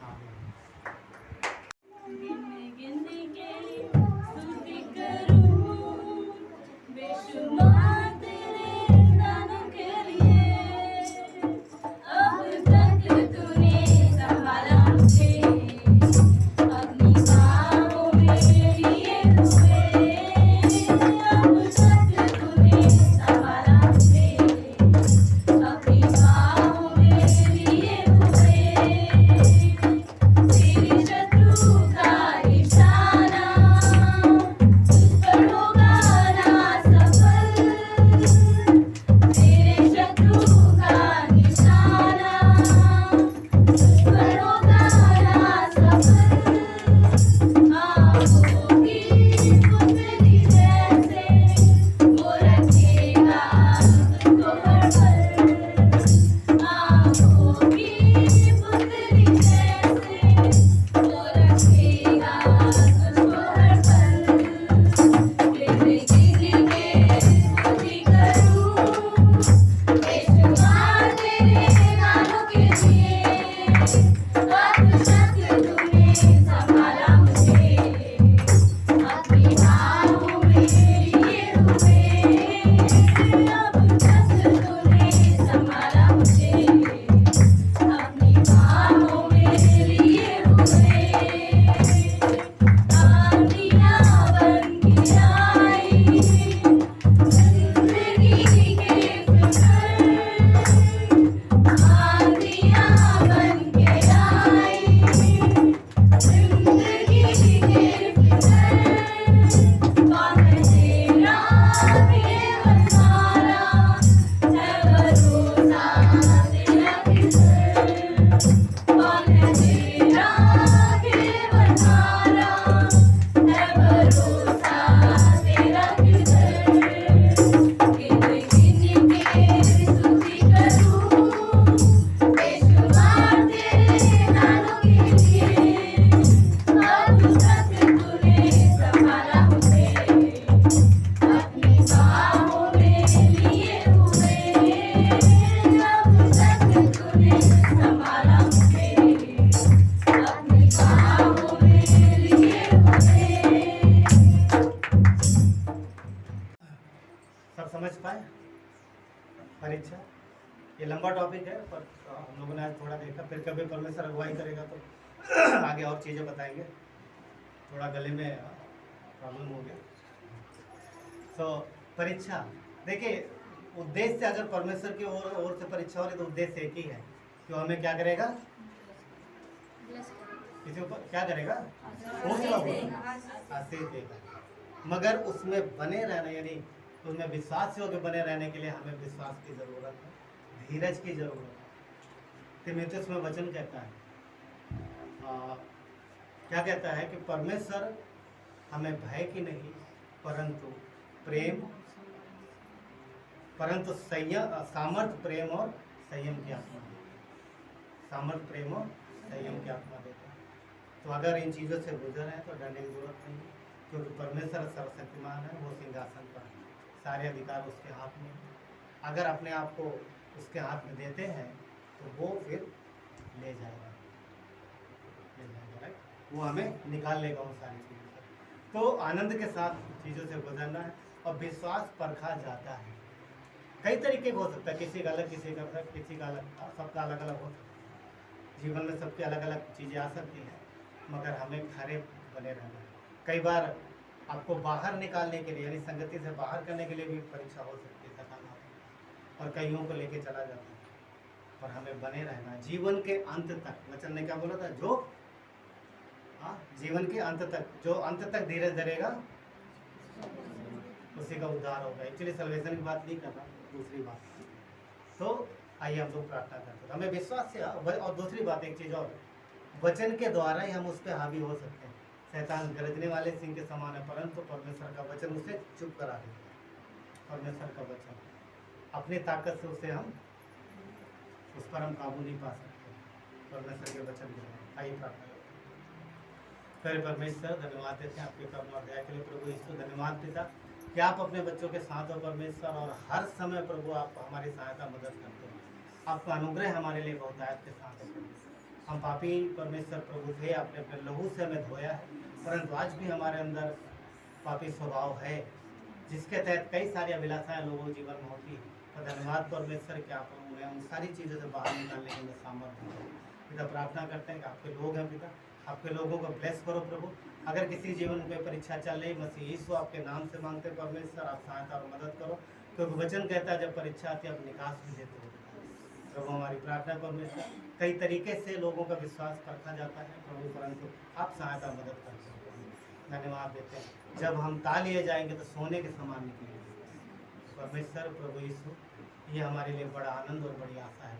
आमीन। परीक्षा ये लंबा टॉपिक है, पर हम लोगों ने आज थोड़ा देखा, फिर कभी परमेश्वर अगुवाई करेगा तो आगे और चीज़ें बताएंगे। थोड़ा गले में प्रॉब्लम हो गया। तो परीक्षा देखिए, उद्देश्य से अगर परमेश्वर की ओर से परीक्षा हो रही तो उद्देश्य एक ही है कि वो हमें क्या करेगा, किसी ऊपर क्या करेगा, आशीष देगा। मगर उसमें बने रहना, यानी तो उसमें विश्वास योग्य बने रहने के लिए हमें विश्वास की ज़रूरत है, धीरज की ज़रूरत है। तीमुथियुस में वचन कहता है, क्या कहता है कि परमेश्वर हमें भय की नहीं परंतु प्रेम, परंतु सामर्थ, प्रेम और संयम की आत्मा देता है। सामर्थ, प्रेम और संयम की आत्मा देता है। तो अगर इन चीज़ों से गुजर रहे हैं तो डरने की जरूरत नहीं है, क्योंकि परमेश्वर सर्वशक्तिमान है, वो सिंहासन पर है, सारे अधिकार उसके हाथ में है। अगर अपने आप को उसके हाथ में देते हैं तो वो फिर ले जाएगा, राइट? वो हमें निकाल लेगा उन सारी चीज़ों से। तो आनंद के साथ चीज़ों से गुजरना है और विश्वास परखा जाता है। कई तरीके का हो सकता है, किसी का अलग, किसी का अलग, किसी का अलग, सबका अलग अलग हो सकता है। जीवन में सबकी अलग अलग चीज़ें आ सकती हैं, मगर हमें खरे बने रहना है। कई बार आपको बाहर निकालने के लिए, यानी संगति से बाहर करने के लिए भी परीक्षा हो सकती है, शैतान आता है और कईयों को लेके चला जाता है। और हमें बने रहना है जीवन के अंत तक। वचन ने क्या बोला था? जो जीवन के अंत तक, जो अंत तक धीरज धरेगा उसी का उद्धार होगा। एक्चुअली सल्वेशन की बात नहीं कर रहा, दूसरी बात। तो आइए हम लोग प्रार्थना करते हैं, हमें विश्वास से। और दूसरी बात, एक चीज़ और, वचन के द्वारा ही हम उस पर हावी हो सकते हैं। शैतान गरजने वाले सिंह के समान है, परंतु परमेश्वर का वचन उसे चुप करा देता है। परमेश्वर का वचन, अपनी ताकत से उसे हम उस पर हम काबू नहीं पा सकते, परमेश्वर के वचन के द्वारा। आइए प्रार्थना करते हैं। फिर परमेश्वर धन्यवाद देते हैं आपके कर्म और दया के लिए। प्रभु यीशु धन्यवाद पिता कि आप अपने बच्चों के साथ हो परमेश्वर, और हर समय प्रभु आप हमारी सहायता मदद करते हैं। आपका अनुग्रह हमारे लिए बहुतायत के साथ है। हम पापी परमेश्वर प्रभु थे, आपने अपने लहू से हमें धोया है, परंतु आज भी हमारे अंदर पापी स्वभाव है, जिसके तहत कई सारी अभिलाषाएं लोगों के जीवन में होती है। तो धन्यवाद परमेश्वर कि आप उन्हें उन सारी चीज़ों से बाहर निकालने के अंदर सामर्थ्य है। पिता प्रार्थना करते हैं कि आपके लोग हैं पिता, आपके लोगों को ब्लेस करो प्रभु। अगर किसी जीवन में कोई परीक्षा चल रही, मसीह यीशु आपके नाम से मांगते परमेश्वर, आप सहायता और मदद करो, क्योंकि वचन कहता है जब परीक्षा आती है आप निकास भी देते हो प्रभु। हमारी प्रार्थना परमेश्वर, कई तरीके से लोगों का विश्वास परखा जाता है प्रभु, परंतु आप सहायता मदद करते हो। धन्यवाद देते हैं, जब हम ता लिए जाएंगे तो सोने के समान निकलेंगे परमेश्वर। प्रभु यीशु, ये हमारे लिए बड़ा आनंद और बड़ी आशा है।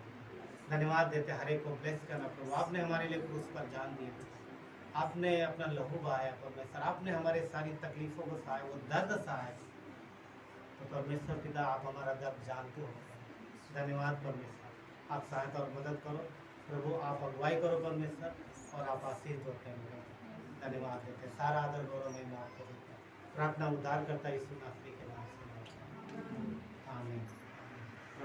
धन्यवाद देते हैं, हर एक को ब्लेस करना प्रभु। आपने हमारे लिए क्रूस पर जान दी, आपने अपना लहू बहाया परमेश्वर, आपने हमारे सारी तकलीफ़ों को सहाय, वो दर्द सहाय। तो परमेश्वर पिता, आप हमारा दर्द जानते हो। धन्यवाद परमेश्वर, आप सहायता और मदद करो प्रभु, आप अगुवाई करो परमेश्वर, और आप आशीष दो प्रभु। धन्यवाद देते हैं, सारा आदर गौरव में आपको देते हैं। प्रार्थना उद्धार करता यीशु नासरी के नाम।